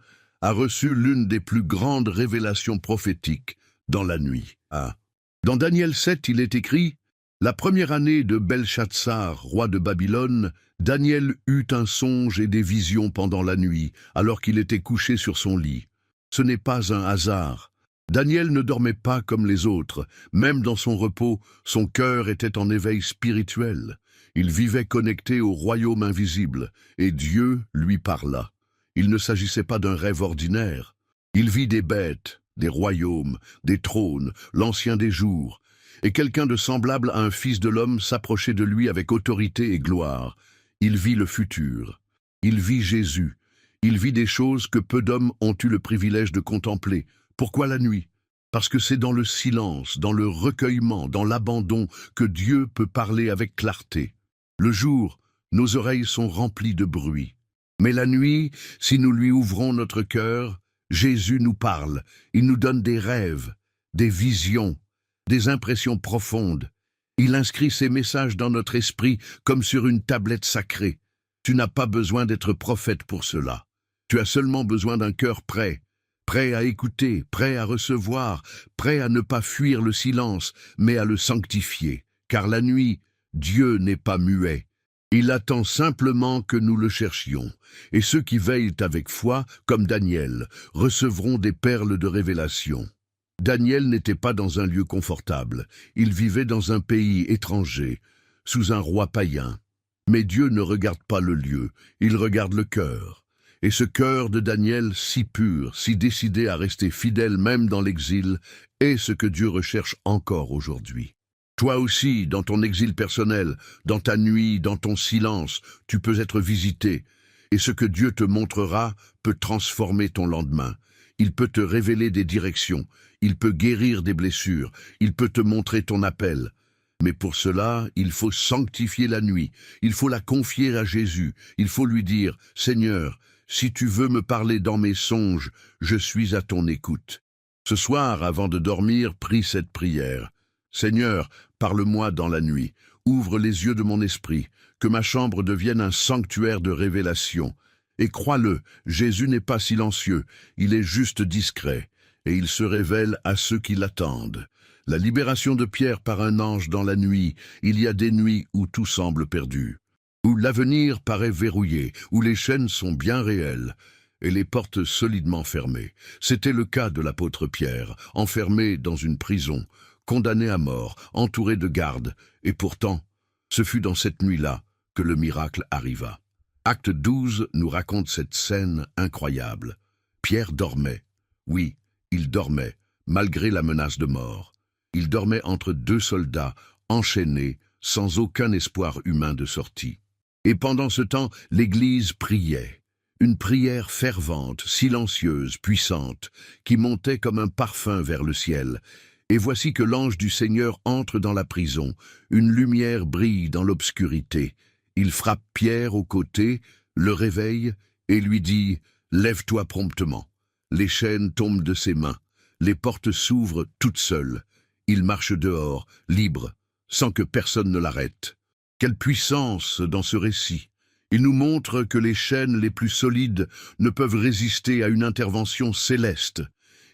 a reçu l'une des plus grandes révélations prophétiques dans la nuit. Dans Daniel 7, il est écrit « La première année de Belshazzar, roi de Babylone, Daniel eut un songe et des visions pendant la nuit, alors qu'il était couché sur son lit. Ce n'est pas un hasard. Daniel ne dormait pas comme les autres. Même dans son repos, son cœur était en éveil spirituel. Il vivait connecté au royaume invisible, et Dieu lui parla. Il ne s'agissait pas d'un rêve ordinaire. Il vit des bêtes, des royaumes, des trônes, l'ancien des jours, et quelqu'un de semblable à un fils de l'homme s'approchait de lui avec autorité et gloire. Il vit le futur. Il vit Jésus. Il vit des choses que peu d'hommes ont eu le privilège de contempler. Pourquoi la nuit? Parce que c'est dans le silence, dans le recueillement, dans l'abandon que Dieu peut parler avec clarté. Le jour, nos oreilles sont remplies de bruit. Mais la nuit, si nous lui ouvrons notre cœur, Jésus nous parle. Il nous donne des rêves, des visions, des impressions profondes. Il inscrit ses messages dans notre esprit comme sur une tablette sacrée. Tu n'as pas besoin d'être prophète pour cela. Tu as seulement besoin d'un cœur prêt, prêt à écouter, prêt à recevoir, prêt à ne pas fuir le silence, mais à le sanctifier. Car la nuit, Dieu n'est pas muet. Il attend simplement que nous le cherchions. Et ceux qui veillent avec foi, comme Daniel, recevront des perles de révélation. Daniel n'était pas dans un lieu confortable. Il vivait dans un pays étranger, sous un roi païen. Mais Dieu ne regarde pas le lieu, il regarde le cœur. Et ce cœur de Daniel, si pur, si décidé à rester fidèle même dans l'exil, est ce que Dieu recherche encore aujourd'hui. Toi aussi, dans ton exil personnel, dans ta nuit, dans ton silence, tu peux être visité. Et ce que Dieu te montrera peut transformer ton lendemain. Il peut te révéler des directions, il peut guérir des blessures, il peut te montrer ton appel. Mais pour cela, il faut sanctifier la nuit, il faut la confier à Jésus, il faut lui dire « Seigneur, si tu veux me parler dans mes songes, je suis à ton écoute. » Ce soir, avant de dormir, prie cette prière. « Seigneur, parle-moi dans la nuit, ouvre les yeux de mon esprit, que ma chambre devienne un sanctuaire de révélation. » Et crois-le, Jésus n'est pas silencieux, il est juste discret, et il se révèle à ceux qui l'attendent. La libération de Pierre par un ange dans la nuit, il y a des nuits où tout semble perdu, où l'avenir paraît verrouillé, où les chaînes sont bien réelles, et les portes solidement fermées. C'était le cas de l'apôtre Pierre, enfermé dans une prison, condamné à mort, entouré de gardes, et pourtant, ce fut dans cette nuit-là que le miracle arriva. Acte 12 nous raconte cette scène incroyable. Pierre dormait. Oui, il dormait, malgré la menace de mort. Il dormait entre deux soldats, enchaînés, sans aucun espoir humain de sortie. Et pendant ce temps, l'Église priait. Une prière fervente, silencieuse, puissante, qui montait comme un parfum vers le ciel. Et voici que l'ange du Seigneur entre dans la prison. Une lumière brille dans l'obscurité. Il frappe Pierre au côté, le réveille et lui dit « Lève-toi promptement ». Les chaînes tombent de ses mains, les portes s'ouvrent toutes seules. Il marche dehors, libre, sans que personne ne l'arrête. Quelle puissance dans ce récit! Il nous montre que les chaînes les plus solides ne peuvent résister à une intervention céleste.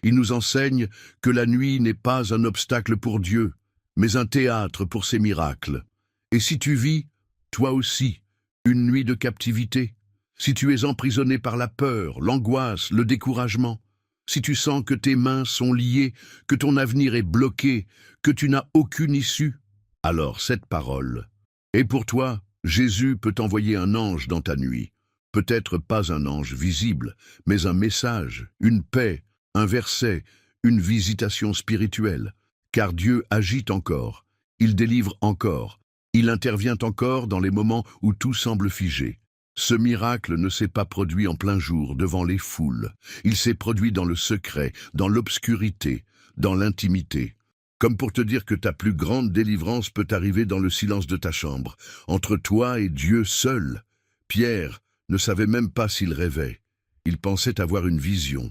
Il nous enseigne que la nuit n'est pas un obstacle pour Dieu, mais un théâtre pour ses miracles. Et si tu vis, toi aussi, une nuit de captivité, si tu es emprisonné par la peur, l'angoisse, le découragement, si tu sens que tes mains sont liées, que ton avenir est bloqué, que tu n'as aucune issue, alors cette parole est pour toi. Jésus peut envoyer un ange dans ta nuit. Peut-être pas un ange visible, mais un message, une paix, un verset, une visitation spirituelle. Car Dieu agit encore, il délivre encore. Il intervient encore dans les moments où tout semble figé. Ce miracle ne s'est pas produit en plein jour devant les foules. Il s'est produit dans le secret, dans l'obscurité, dans l'intimité. Comme pour te dire que ta plus grande délivrance peut arriver dans le silence de ta chambre, entre toi et Dieu seul. Pierre ne savait même pas s'il rêvait. Il pensait avoir une vision.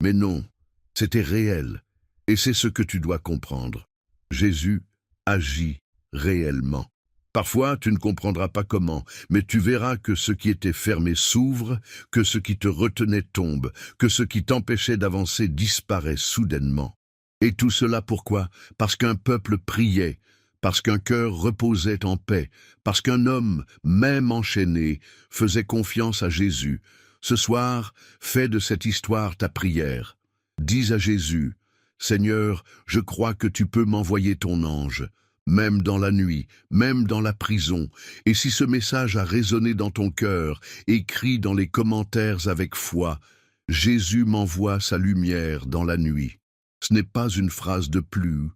Mais non, c'était réel. Et c'est ce que tu dois comprendre. Jésus agit réellement. Parfois, tu ne comprendras pas comment, mais tu verras que ce qui était fermé s'ouvre, que ce qui te retenait tombe, que ce qui t'empêchait d'avancer disparaît soudainement. Et tout cela pourquoi? Parce qu'un peuple priait, parce qu'un cœur reposait en paix, parce qu'un homme, même enchaîné, faisait confiance à Jésus. Ce soir, fais de cette histoire ta prière. Dis à Jésus, Seigneur, je crois que tu peux m'envoyer ton ange, même dans la nuit, même dans la prison. Et si ce message a résonné dans ton cœur, écris dans les commentaires avec foi, Jésus m'envoie sa lumière dans la nuit. Ce n'est pas une phrase de plus,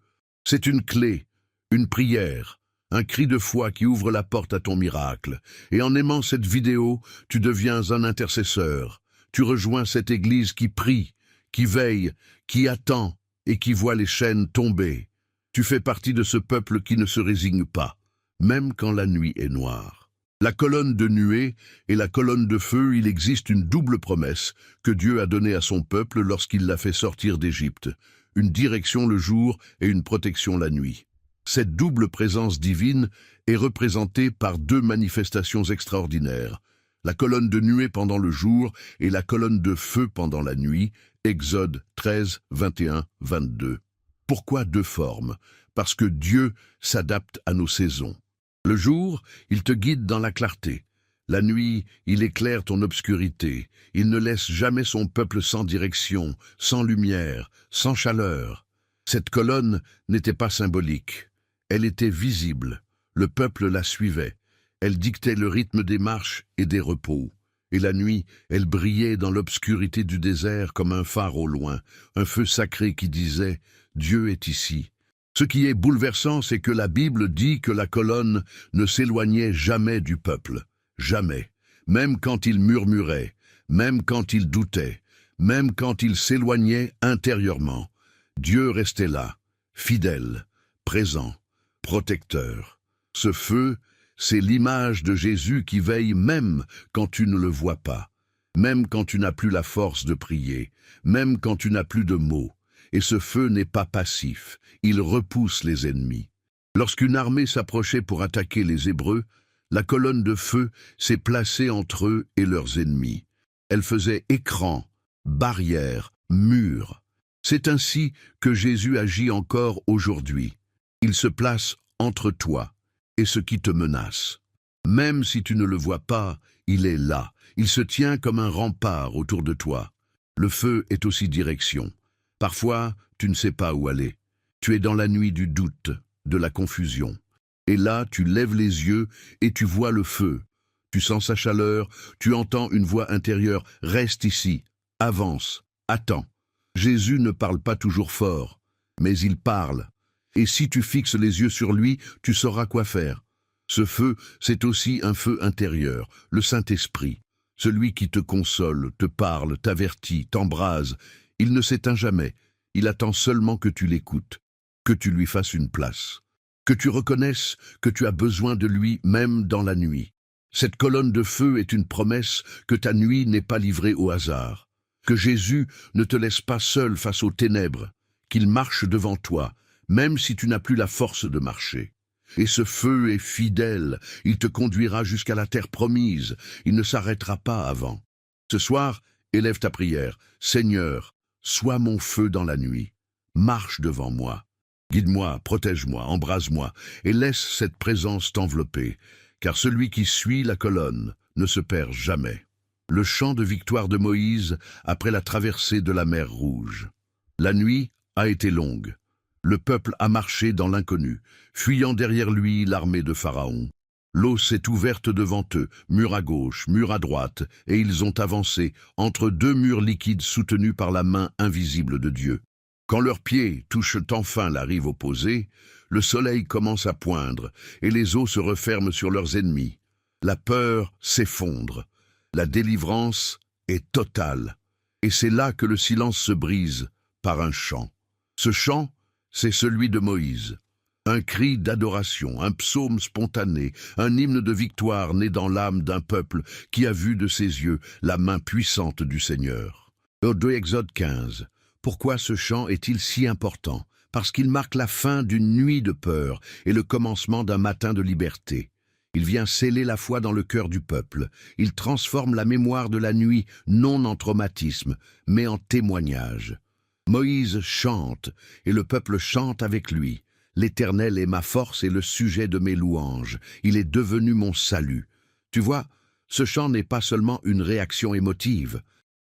c'est une clé, une prière, un cri de foi qui ouvre la porte à ton miracle. Et en aimant cette vidéo, tu deviens un intercesseur. Tu rejoins cette église qui prie, qui veille, qui attend et qui voit les chaînes tomber. Tu fais partie de ce peuple qui ne se résigne pas, même quand la nuit est noire. La colonne de nuée et la colonne de feu, il existe une double promesse que Dieu a donnée à son peuple lorsqu'il l'a fait sortir d'Égypte. Une direction le jour et une protection la nuit. Cette double présence divine est représentée par deux manifestations extraordinaires. La colonne de nuée pendant le jour et la colonne de feu pendant la nuit, Exode 13, 21, 22. Pourquoi deux formes? Parce que Dieu s'adapte à nos saisons. Le jour, il te guide dans la clarté. La nuit, il éclaire ton obscurité. Il ne laisse jamais son peuple sans direction, sans lumière, sans chaleur. Cette colonne n'était pas symbolique. Elle était visible. Le peuple la suivait. Elle dictait le rythme des marches et des repos. Et la nuit, elle brillait dans l'obscurité du désert comme un phare au loin, un feu sacré qui disait « Dieu est ici ». Ce qui est bouleversant, c'est que la Bible dit que la colonne ne s'éloignait jamais du peuple. Jamais. Même quand il murmurait, même quand il doutait, même quand il s'éloignait intérieurement. Dieu restait là, fidèle, présent, protecteur. Ce feu, c'est l'image de Jésus qui veille même quand tu ne le vois pas, même quand tu n'as plus la force de prier, même quand tu n'as plus de mots. Et ce feu n'est pas passif, il repousse les ennemis. Lorsqu'une armée s'approchait pour attaquer les Hébreux, la colonne de feu s'est placée entre eux et leurs ennemis. Elle faisait écran, barrière, mur. C'est ainsi que Jésus agit encore aujourd'hui. Il se place entre toi et ce qui te menace. Même si tu ne le vois pas, il est là. Il se tient comme un rempart autour de toi. Le feu est aussi direction. Parfois, tu ne sais pas où aller. Tu es dans la nuit du doute, de la confusion. Et là, tu lèves les yeux et tu vois le feu. Tu sens sa chaleur, tu entends une voix intérieure. Reste ici, avance, attends. Jésus ne parle pas toujours fort, mais il parle. Et si tu fixes les yeux sur lui, tu sauras quoi faire. Ce feu, c'est aussi un feu intérieur, le Saint-Esprit. Celui qui te console, te parle, t'avertit, t'embrase. Il ne s'éteint jamais, il attend seulement que tu l'écoutes, que tu lui fasses une place, que tu reconnaisses que tu as besoin de lui même dans la nuit. Cette colonne de feu est une promesse que ta nuit n'est pas livrée au hasard, que Jésus ne te laisse pas seul face aux ténèbres, qu'il marche devant toi, même si tu n'as plus la force de marcher. Et ce feu est fidèle, il te conduira jusqu'à la terre promise, il ne s'arrêtera pas avant. Ce soir, élève ta prière, Seigneur, sois mon feu dans la nuit, marche devant moi, guide-moi, protège-moi, embrase-moi, et laisse cette présence t'envelopper, car celui qui suit la colonne ne se perd jamais. Le chant de victoire de Moïse après la traversée de la mer Rouge. La nuit a été longue. Le peuple a marché dans l'inconnu, fuyant derrière lui l'armée de Pharaon. L'eau s'est ouverte devant eux, mur à gauche, mur à droite, et ils ont avancé entre deux murs liquides soutenus par la main invisible de Dieu. Quand leurs pieds touchent enfin la rive opposée, le soleil commence à poindre, et les eaux se referment sur leurs ennemis. La peur s'effondre. La délivrance est totale. Et c'est là que le silence se brise par un chant. Ce chant, c'est celui de Moïse. Un cri d'adoration, un psaume spontané, un hymne de victoire né dans l'âme d'un peuple qui a vu de ses yeux la main puissante du Seigneur. De Exode 15. Pourquoi ce chant est-il si important? Parce qu'il marque la fin d'une nuit de peur et le commencement d'un matin de liberté. Il vient sceller la foi dans le cœur du peuple. Il transforme la mémoire de la nuit non en traumatisme, mais en témoignage. Moïse chante, et le peuple chante avec lui. L'Éternel est ma force et le sujet de mes louanges. Il est devenu mon salut. Tu vois, ce chant n'est pas seulement une réaction émotive.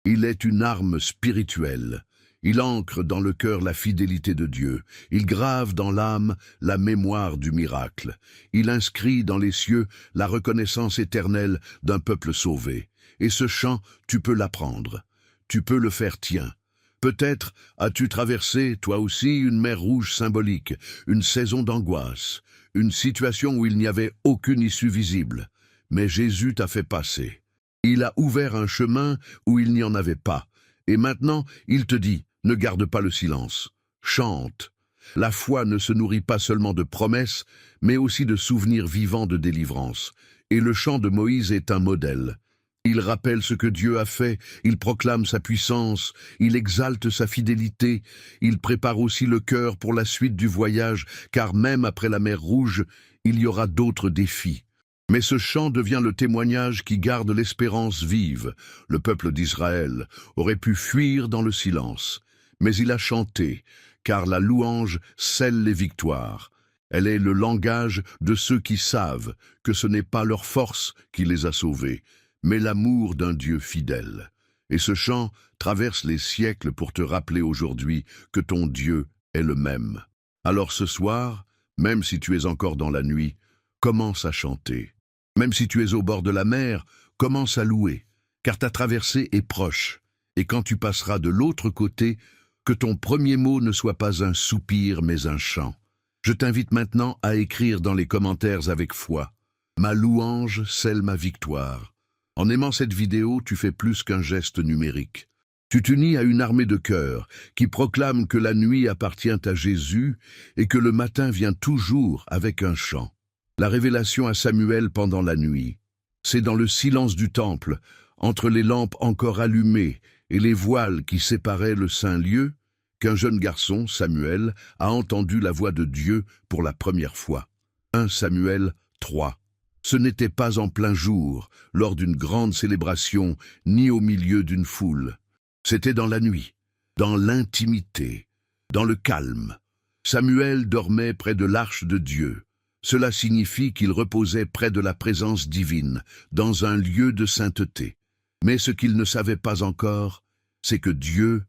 Il est une arme spirituelle. Il ancre dans le cœur la fidélité de Dieu. Il grave dans l'âme la mémoire du miracle. Il inscrit dans les cieux la reconnaissance éternelle d'un peuple sauvé. Et ce chant, tu peux l'apprendre. Tu peux le faire tien. Peut-être as-tu traversé, toi aussi, une mer rouge symbolique, une saison d'angoisse, une situation où il n'y avait aucune issue visible. Mais Jésus t'a fait passer. Il a ouvert un chemin où il n'y en avait pas. Et maintenant, il te dit, ne garde pas le silence. Chante. La foi ne se nourrit pas seulement de promesses, mais aussi de souvenirs vivants de délivrance. Et le chant de Moïse est un modèle. Il rappelle ce que Dieu a fait, il proclame sa puissance, il exalte sa fidélité, il prépare aussi le cœur pour la suite du voyage, car même après la mer Rouge, il y aura d'autres défis. Mais ce chant devient le témoignage qui garde l'espérance vive. Le peuple d'Israël aurait pu fuir dans le silence, mais il a chanté, car la louange scelle les victoires. Elle est le langage de ceux qui savent que ce n'est pas leur force qui les a sauvés, mais l'amour d'un Dieu fidèle. Et ce chant traverse les siècles pour te rappeler aujourd'hui que ton Dieu est le même. Alors ce soir, même si tu es encore dans la nuit, commence à chanter. Même si tu es au bord de la mer, commence à louer, car ta traversée est proche. Et quand tu passeras de l'autre côté, que ton premier mot ne soit pas un soupir mais un chant. Je t'invite maintenant à écrire dans les commentaires avec foi. Ma louange scelle ma victoire. En aimant cette vidéo, tu fais plus qu'un geste numérique. Tu t'unis à une armée de cœurs qui proclame que la nuit appartient à Jésus et que le matin vient toujours avec un chant. La révélation à Samuel pendant la nuit. C'est dans le silence du temple, entre les lampes encore allumées et les voiles qui séparaient le saint lieu, qu'un jeune garçon, Samuel, a entendu la voix de Dieu pour la première fois. 1 Samuel 3. Ce n'était pas en plein jour, lors d'une grande célébration, ni au milieu d'une foule. C'était dans la nuit, dans l'intimité, dans le calme. Samuel dormait près de l'arche de Dieu. Cela signifie qu'il reposait près de la présence divine, dans un lieu de sainteté. Mais ce qu'il ne savait pas encore, c'est que Dieu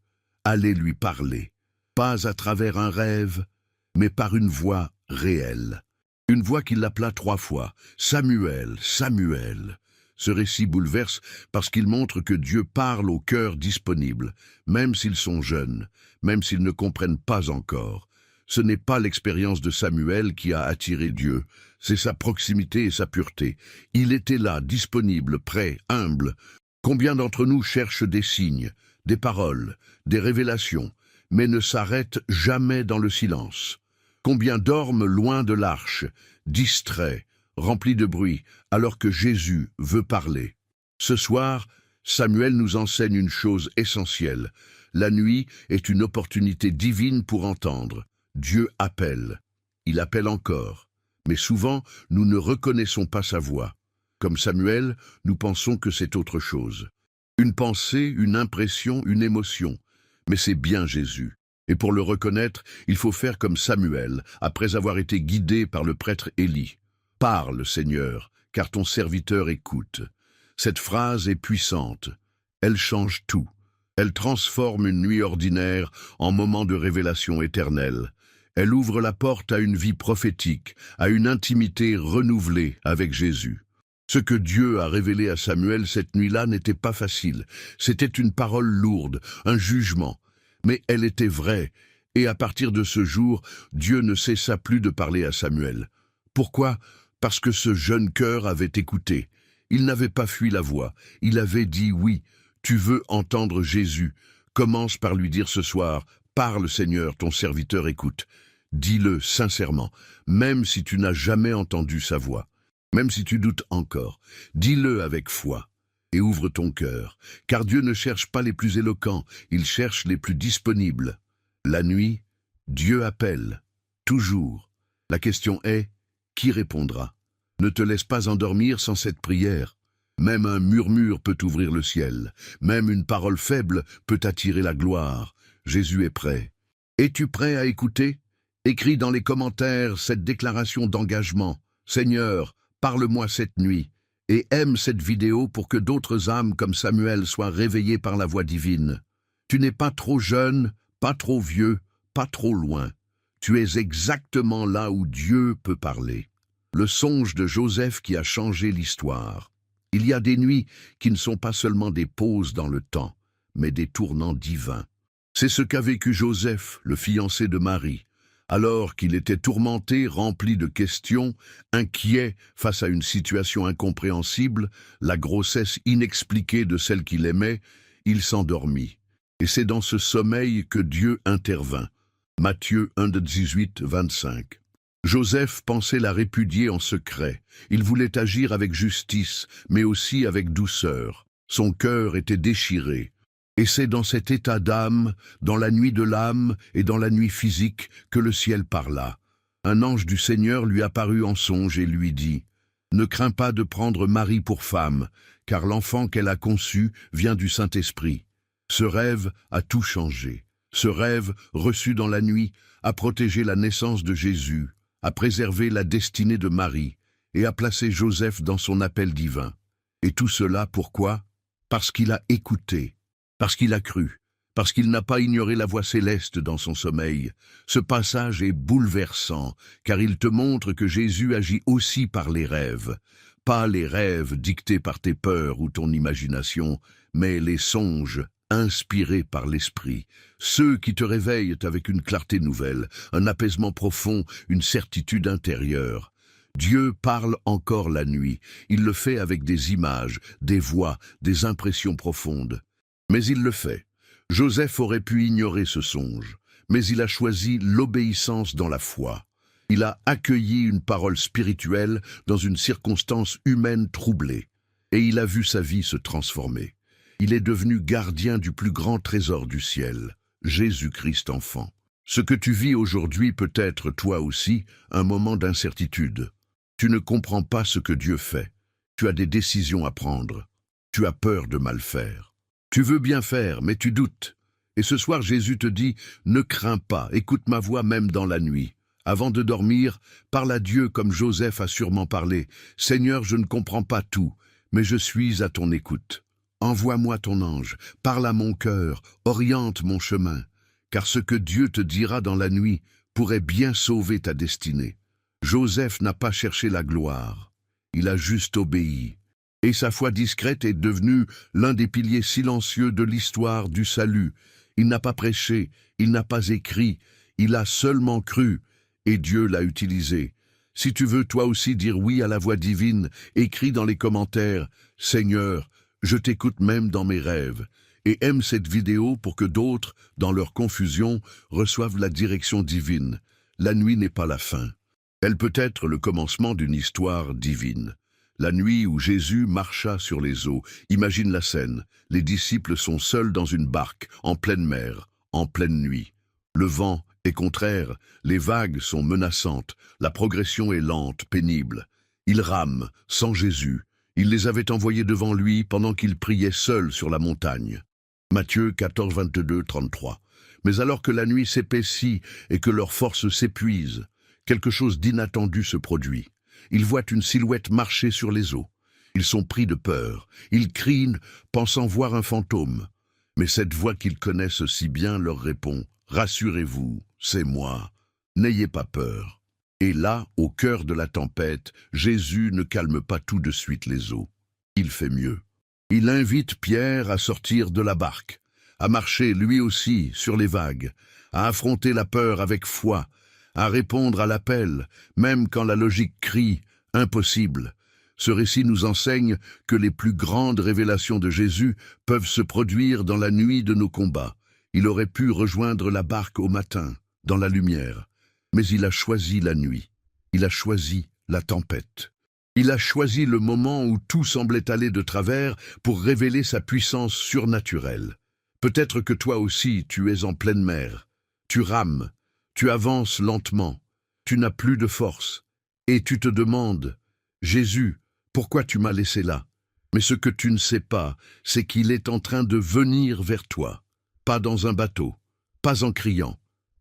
allait lui parler, pas à travers un rêve, mais par une voix réelle. Une voix qui l'appela 3 fois, « Samuel, Samuel ». Ce récit bouleverse parce qu'il montre que Dieu parle au cœur disponible, même s'ils sont jeunes, même s'ils ne comprennent pas encore. Ce n'est pas l'expérience de Samuel qui a attiré Dieu, c'est sa proximité et sa pureté. Il était là, disponible, prêt, humble. Combien d'entre nous cherchent des signes, des paroles, des révélations, mais ne s'arrêtent jamais dans le silence? Combien dorment loin de l'arche, distraits, remplis de bruit, alors que Jésus veut parler? Ce soir, Samuel nous enseigne une chose essentielle. La nuit est une opportunité divine pour entendre. Dieu appelle. Il appelle encore. Mais souvent, nous ne reconnaissons pas sa voix. Comme Samuel, nous pensons que c'est autre chose. Une pensée, une impression, une émotion. Mais c'est bien Jésus. Et pour le reconnaître, il faut faire comme Samuel, après avoir été guidé par le prêtre Élie. « Parle, Seigneur, car ton serviteur écoute. » Cette phrase est puissante. Elle change tout. Elle transforme une nuit ordinaire en moment de révélation éternelle. Elle ouvre la porte à une vie prophétique, à une intimité renouvelée avec Jésus. Ce que Dieu a révélé à Samuel cette nuit-là n'était pas facile. C'était une parole lourde, un jugement. Mais elle était vraie, et à partir de ce jour, Dieu ne cessa plus de parler à Samuel. Pourquoi? Parce que ce jeune cœur avait écouté. Il n'avait pas fui la voix, il avait dit oui. Tu veux entendre Jésus? Commence par lui dire ce soir, « Parle Seigneur, ton serviteur écoute ». Dis-le sincèrement, même si tu n'as jamais entendu sa voix, même si tu doutes encore. Dis-le avec foi. Et ouvre ton cœur, car Dieu ne cherche pas les plus éloquents, il cherche les plus disponibles. La nuit, Dieu appelle, toujours. La question est, qui répondra? Ne te laisse pas endormir sans cette prière. Même un murmure peut ouvrir le ciel, même une parole faible peut attirer la gloire. Jésus est prêt. Es-tu prêt à écouter? Écris dans les commentaires cette déclaration d'engagement. Seigneur, parle-moi cette nuit. Et aime cette vidéo pour que d'autres âmes comme Samuel soient réveillées par la voix divine. Tu n'es pas trop jeune Pas trop vieux, pas trop loin. Tu es exactement là où Dieu peut parler. Le songe de Joseph qui a changé l'histoire. Il y a des nuits qui ne sont pas seulement des pauses dans le temps, mais des tournants divins. C'est ce qu'a vécu Joseph, le fiancé de Marie, alors qu'il était tourmenté, rempli de questions, inquiet face à une situation incompréhensible, la grossesse inexpliquée de celle qu'il aimait, il s'endormit. Et c'est dans ce sommeil que Dieu intervint. Matthieu 1:18-25. Joseph pensait la répudier en secret. Il voulait agir avec justice, mais aussi avec douceur. Son cœur était déchiré. Et c'est dans cet état d'âme, dans la nuit de l'âme et dans la nuit physique, que le ciel parla. Un ange du Seigneur lui apparut en songe et lui dit « Ne crains pas de prendre Marie pour femme, car l'enfant qu'elle a conçu vient du Saint-Esprit. » Ce rêve a tout changé. Ce rêve, reçu dans la nuit, a protégé la naissance de Jésus, a préservé la destinée de Marie et a placé Joseph dans son appel divin. Et tout cela, pourquoi? Parce qu'il a écouté, parce qu'il a cru, parce qu'il n'a pas ignoré la voix céleste dans son sommeil. Ce passage est bouleversant, car il te montre que Jésus agit aussi par les rêves. Pas les rêves dictés par tes peurs ou ton imagination, mais les songes inspirés par l'Esprit, ceux qui te réveillent avec une clarté nouvelle, un apaisement profond, une certitude intérieure. Dieu parle encore la nuit, il le fait avec des images, des voix, des impressions profondes. Mais il le fait. Joseph aurait pu ignorer ce songe, mais il a choisi l'obéissance dans la foi. Il a accueilli une parole spirituelle dans une circonstance humaine troublée, et il a vu sa vie se transformer. Il est devenu gardien du plus grand trésor du ciel, Jésus-Christ enfant. Ce que tu vis aujourd'hui peut être, toi aussi, un moment d'incertitude. Tu ne comprends pas ce que Dieu fait. Tu as des décisions à prendre. Tu as peur de mal faire. Tu veux bien faire, mais tu doutes. Et ce soir, Jésus te dit, ne crains pas, écoute ma voix même dans la nuit. Avant de dormir, parle à Dieu comme Joseph a sûrement parlé. Seigneur, je ne comprends pas tout, mais je suis à ton écoute. Envoie-moi ton ange, parle à mon cœur, oriente mon chemin, car ce que Dieu te dira dans la nuit pourrait bien sauver ta destinée. Joseph n'a pas cherché la gloire, il a juste obéi. Et sa foi discrète est devenue l'un des piliers silencieux de l'histoire du salut. Il n'a pas prêché, il n'a pas écrit, il a seulement cru, et Dieu l'a utilisé. Si tu veux toi aussi dire oui à la voix divine, écris dans les commentaires « Seigneur, je t'écoute même dans mes rêves » et aime cette vidéo pour que d'autres, dans leur confusion, reçoivent la direction divine. La nuit n'est pas la fin. Elle peut être le commencement d'une histoire divine. La nuit où Jésus marcha sur les eaux, imagine la scène. Les disciples sont seuls dans une barque, en pleine mer, en pleine nuit. Le vent est contraire, les vagues sont menaçantes, la progression est lente, pénible. Ils rament, sans Jésus. Il les avait envoyés devant lui pendant qu'il priait seul sur la montagne. Matthieu 14, 22, 33. Mais alors que la nuit s'épaissit et que leurs forces s'épuisent, quelque chose d'inattendu se produit. Ils voient une silhouette marcher sur les eaux. Ils sont pris de peur. Ils crient, pensant voir un fantôme. Mais cette voix qu'ils connaissent si bien leur répond « Rassurez-vous, c'est moi. N'ayez pas peur. » Et là, au cœur de la tempête, Jésus ne calme pas tout de suite les eaux. Il fait mieux. Il invite Pierre à sortir de la barque, à marcher lui aussi sur les vagues, à affronter la peur avec foi, à répondre à l'appel, même quand la logique crie « impossible ». Ce récit nous enseigne que les plus grandes révélations de Jésus peuvent se produire dans la nuit de nos combats. Il aurait pu rejoindre la barque au matin, dans la lumière, mais il a choisi la nuit. Il a choisi la tempête. Il a choisi le moment où tout semblait aller de travers pour révéler sa puissance surnaturelle. Peut-être que toi aussi tu es en pleine mer. Tu rames, tu avances lentement, tu n'as plus de force. Et tu te demandes « Jésus, pourquoi tu m'as laissé là ?» Mais ce que tu ne sais pas, c'est qu'il est en train de venir vers toi. Pas dans un bateau, pas en criant,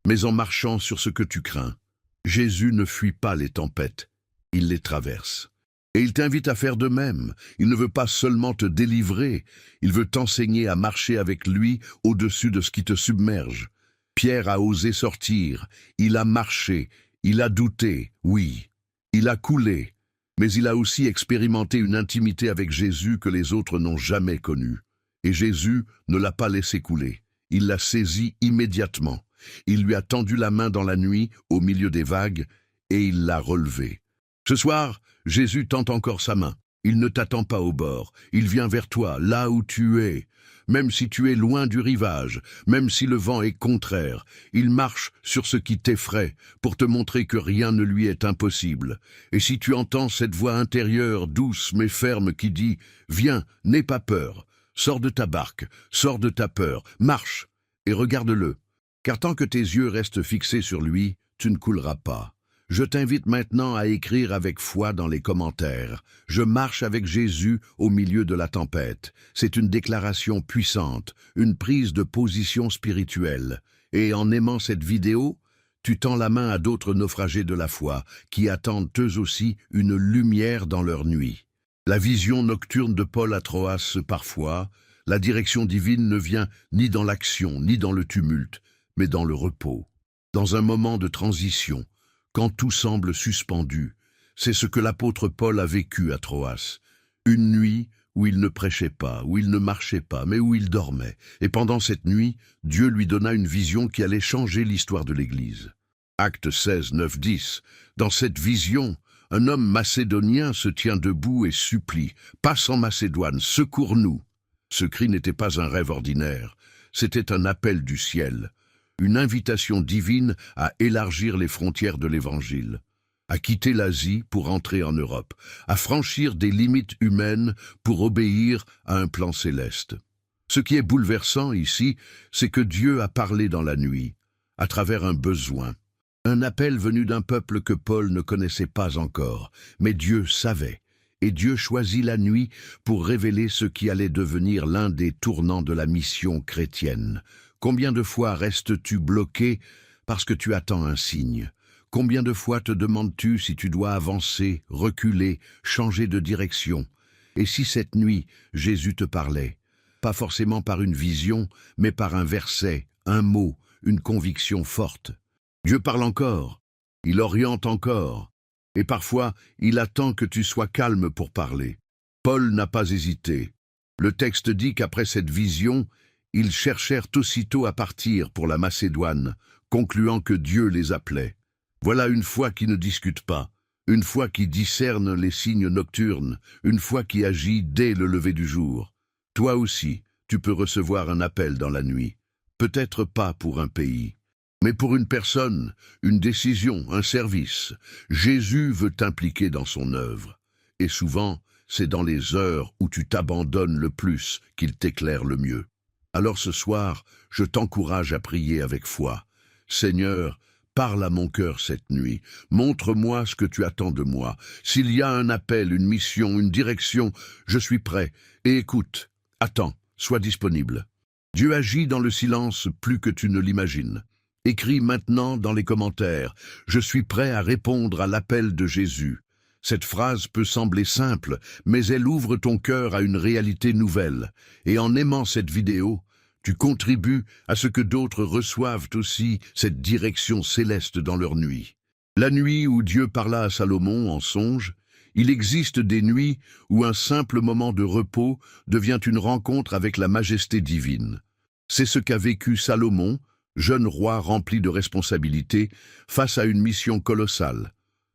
mais en marchant sur ce que tu crains. Jésus ne fuit pas les tempêtes, il les traverse. Et il t'invite à faire de même. Il ne veut pas seulement te délivrer, il veut t'enseigner à marcher avec lui au-dessus de ce qui te submerge. Pierre a osé sortir, il a marché, il a douté, oui, il a coulé, mais il a aussi expérimenté une intimité avec Jésus que les autres n'ont jamais connue. Et Jésus ne l'a pas laissé couler, il l'a saisi immédiatement. Il lui a tendu la main dans la nuit, au milieu des vagues, et il l'a relevé. Ce soir, Jésus tend encore sa main. Il ne t'attend pas au bord, il vient vers toi, là où tu es. Même si tu es loin du rivage, même si le vent est contraire, il marche sur ce qui t'effraie pour te montrer que rien ne lui est impossible. Et si tu entends cette voix intérieure, douce mais ferme, qui dit « Viens, n'aie pas peur, sors de ta barque, sors de ta peur, marche et regarde-le. » Car tant que tes yeux restent fixés sur lui, tu ne couleras pas. Je t'invite maintenant à écrire avec foi dans les commentaires. Je marche avec Jésus au milieu de la tempête. C'est une déclaration puissante, une prise de position spirituelle. Et en aimant cette vidéo, tu tends la main à d'autres naufragés de la foi qui attendent eux aussi une lumière dans leur nuit. La vision nocturne de Paul à Troas parfois, la direction divine ne vient ni dans l'action ni dans le tumulte, mais dans le repos. Dans un moment de transition, quand tout semble suspendu, c'est ce que l'apôtre Paul a vécu à Troas. Une nuit où il ne prêchait pas, où il ne marchait pas, mais où il dormait. Et pendant cette nuit, Dieu lui donna une vision qui allait changer l'histoire de l'Église. Actes 16, 9, 10. Dans cette vision, un homme macédonien se tient debout et supplie « Passe en Macédoine, secours-nous » Ce cri n'était pas un rêve ordinaire, c'était un appel du ciel. Une invitation divine à élargir les frontières de l'Évangile, à quitter l'Asie pour entrer en Europe, à franchir des limites humaines pour obéir à un plan céleste. Ce qui est bouleversant ici, c'est que Dieu a parlé dans la nuit, à travers un besoin, un appel venu d'un peuple que Paul ne connaissait pas encore, mais Dieu savait. Et Dieu choisit la nuit pour révéler ce qui allait devenir l'un des tournants de la mission chrétienne. Combien de fois restes-tu bloqué parce que tu attends un signe? Combien de fois te demandes-tu si tu dois avancer, reculer, changer de direction? Et si cette nuit, Jésus te parlait, pas forcément par une vision, mais par un verset, un mot, une conviction forte? Dieu parle encore, il oriente encore, et parfois il attend que tu sois calme pour parler. Paul n'a pas hésité. Le texte dit qu'après cette vision, ils cherchèrent aussitôt à partir pour la Macédoine, concluant que Dieu les appelait. Voilà une foi qui ne discute pas, une foi qui discerne les signes nocturnes, une foi qui agit dès le lever du jour. Toi aussi, tu peux recevoir un appel dans la nuit. Peut-être pas pour un pays, mais pour une personne, une décision, un service. Jésus veut t'impliquer dans son œuvre. Et souvent, c'est dans les heures où tu t'abandonnes le plus qu'il t'éclaire le mieux. Alors ce soir, je t'encourage à prier avec foi. Seigneur, parle à mon cœur cette nuit. Montre-moi ce que tu attends de moi. S'il y a un appel, une mission, une direction, je suis prêt. Et écoute, attends, sois disponible. Dieu agit dans le silence plus que tu ne l'imagines. Écris maintenant dans les commentaires « Je suis prêt à répondre à l'appel de Jésus ». Cette phrase peut sembler simple, mais elle ouvre ton cœur à une réalité nouvelle. Et en aimant cette vidéo, tu contribues à ce que d'autres reçoivent aussi cette direction céleste dans leur nuit. La nuit où Dieu parla à Salomon en songe, il existe des nuits où un simple moment de repos devient une rencontre avec la majesté divine. C'est ce qu'a vécu Salomon, jeune roi rempli de responsabilités, face à une mission colossale.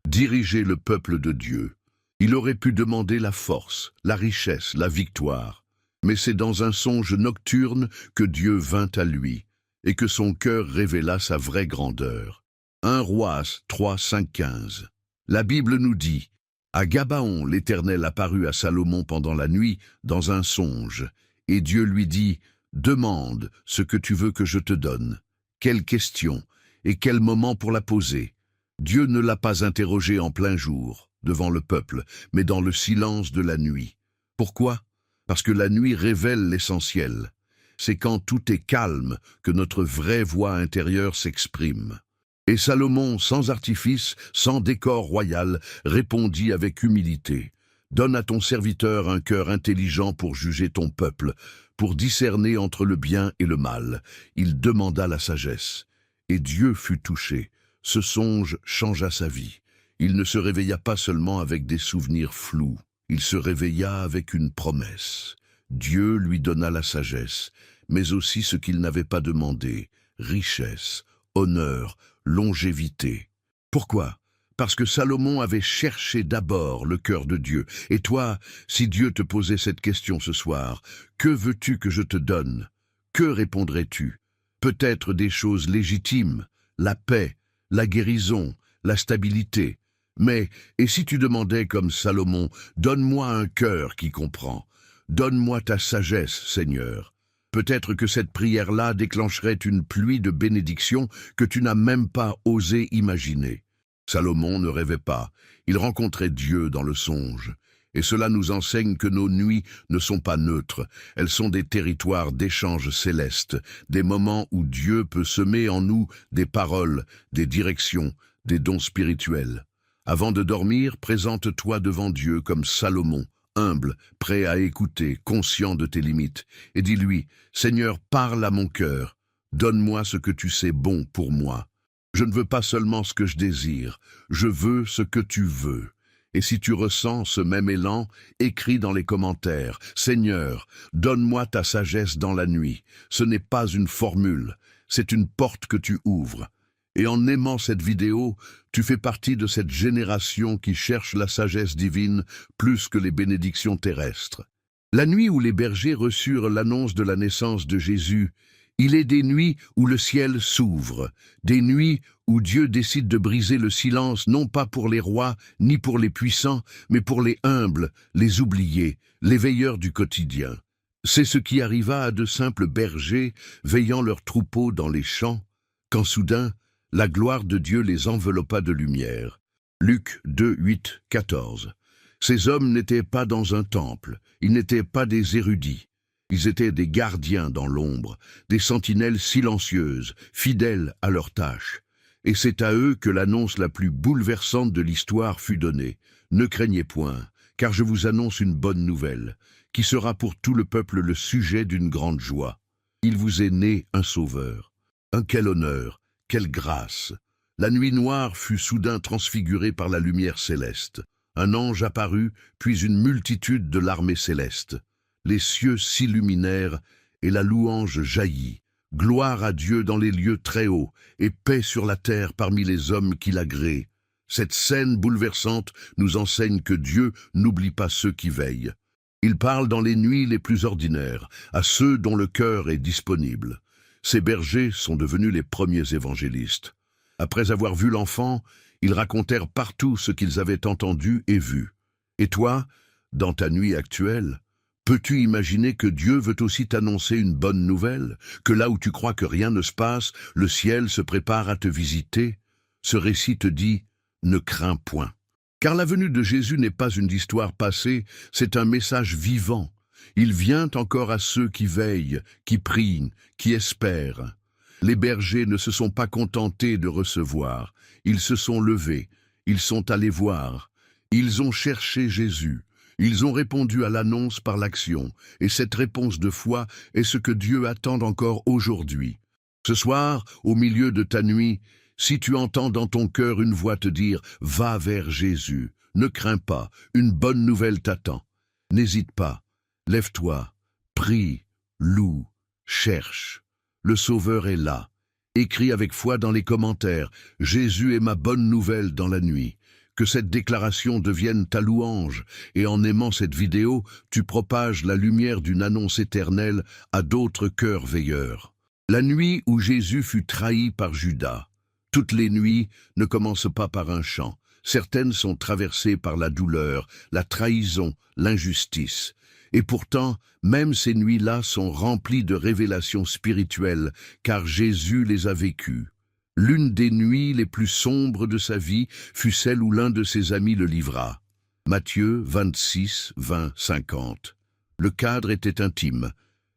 Diriger le peuple de Dieu. Il aurait pu demander la force, la richesse, la victoire. Mais c'est dans un songe nocturne que Dieu vint à lui, et que son cœur révéla sa vraie grandeur. 1 Rois 3, 5, 15. La Bible nous dit « À Gabaon, l'Éternel apparut à Salomon pendant la nuit dans un songe, et Dieu lui dit « Demande ce que tu veux que je te donne. Quelle question, et quel moment pour la poser ?» Dieu ne l'a pas interrogé en plein jour, devant le peuple, mais dans le silence de la nuit. Pourquoi? Parce que la nuit révèle l'essentiel. C'est quand tout est calme que notre vraie voix intérieure s'exprime. Et Salomon, sans artifice, sans décor royal, répondit avec humilité. « Donne à ton serviteur un cœur intelligent pour juger ton peuple, pour discerner entre le bien et le mal. » Il demanda la sagesse. Et Dieu fut touché. Ce songe changea sa vie. Il ne se réveilla pas seulement avec des souvenirs flous, il se réveilla avec une promesse. Dieu lui donna la sagesse, mais aussi ce qu'il n'avait pas demandé, richesse, honneur, longévité. Pourquoi? Parce que Salomon avait cherché d'abord le cœur de Dieu. Et toi, si Dieu te posait cette question ce soir, que veux-tu que je te donne? Que répondrais-tu? Peut-être des choses légitimes, la paix, la guérison, la stabilité. Mais, et si tu demandais comme Salomon, donne-moi un cœur qui comprend, donne-moi ta sagesse, Seigneur. Peut-être que cette prière-là déclencherait une pluie de bénédictions que tu n'as même pas osé imaginer. Salomon ne rêvait pas, il rencontrait Dieu dans le songe. Et cela nous enseigne que nos nuits ne sont pas neutres, elles sont des territoires d'échanges célestes, des moments où Dieu peut semer en nous des paroles, des directions, des dons spirituels. Avant de dormir, présente-toi devant Dieu comme Salomon, humble, prêt à écouter, conscient de tes limites, et dis-lui, « Seigneur, parle à mon cœur, donne-moi ce que tu sais bon pour moi. Je ne veux pas seulement ce que je désire, je veux ce que tu veux. » Et si tu ressens ce même élan, écris dans les commentaires, « Seigneur, donne-moi ta sagesse dans la nuit. » Ce n'est pas une formule, c'est une porte que tu ouvres. Et en aimant cette vidéo, tu fais partie de cette génération qui cherche la sagesse divine plus que les bénédictions terrestres. La nuit où les bergers reçurent l'annonce de la naissance de Jésus, il est des nuits où le ciel s'ouvre, des nuits où Dieu décide de briser le silence non pas pour les rois ni pour les puissants, mais pour les humbles, les oubliés, les veilleurs du quotidien. C'est ce qui arriva à de simples bergers veillant leurs troupeaux dans les champs, quand soudain, la gloire de Dieu les enveloppa de lumière. Luc 2, 8, 14. Ces hommes n'étaient pas dans un temple, ils n'étaient pas des érudits. Ils étaient des gardiens dans l'ombre, des sentinelles silencieuses, fidèles à leur tâche. Et c'est à eux que l'annonce la plus bouleversante de l'histoire fut donnée. Ne craignez point, car je vous annonce une bonne nouvelle, qui sera pour tout le peuple le sujet d'une grande joie. Il vous est né un sauveur. Quel honneur, quelle grâce! La nuit noire fut soudain transfigurée par la lumière céleste. Un ange apparut, puis une multitude de l'armée céleste. Les cieux s'illuminèrent et la louange jaillit. Gloire à Dieu dans les lieux très hauts et paix sur la terre parmi les hommes qui l'agréent. Cette scène bouleversante nous enseigne que Dieu n'oublie pas ceux qui veillent. Il parle dans les nuits les plus ordinaires, à ceux dont le cœur est disponible. Ces bergers sont devenus les premiers évangélistes. Après avoir vu l'enfant, ils racontèrent partout ce qu'ils avaient entendu et vu. Et toi, dans ta nuit actuelle, peux-tu imaginer que Dieu veut aussi t'annoncer une bonne nouvelle, que là où tu crois que rien ne se passe, le ciel se prépare à te visiter? Ce récit te dit « Ne crains point ». Car la venue de Jésus n'est pas une histoire passée, c'est un message vivant. Il vient encore à ceux qui veillent, qui prient, qui espèrent. Les bergers ne se sont pas contentés de recevoir, ils se sont levés, ils sont allés voir, ils ont cherché Jésus. Ils ont répondu à l'annonce par l'action, et cette réponse de foi est ce que Dieu attend encore aujourd'hui. Ce soir, au milieu de ta nuit, si tu entends dans ton cœur une voix te dire « Va vers Jésus », ne crains pas, une bonne nouvelle t'attend. N'hésite pas, lève-toi, prie, loue, cherche. Le Sauveur est là. Écris avec foi dans les commentaires « Jésus est ma bonne nouvelle dans la nuit ». Que cette déclaration devienne ta louange, et en aimant cette vidéo, tu propages la lumière d'une annonce éternelle à d'autres cœurs veilleurs. La nuit où Jésus fut trahi par Judas. Toutes les nuits ne commencent pas par un chant. Certaines sont traversées par la douleur, la trahison, l'injustice. Et pourtant, même ces nuits-là sont remplies de révélations spirituelles, car Jésus les a vécues. L'une des nuits les plus sombres de sa vie fut celle où l'un de ses amis le livra. Matthieu 26, 20, 50. Le cadre était intime,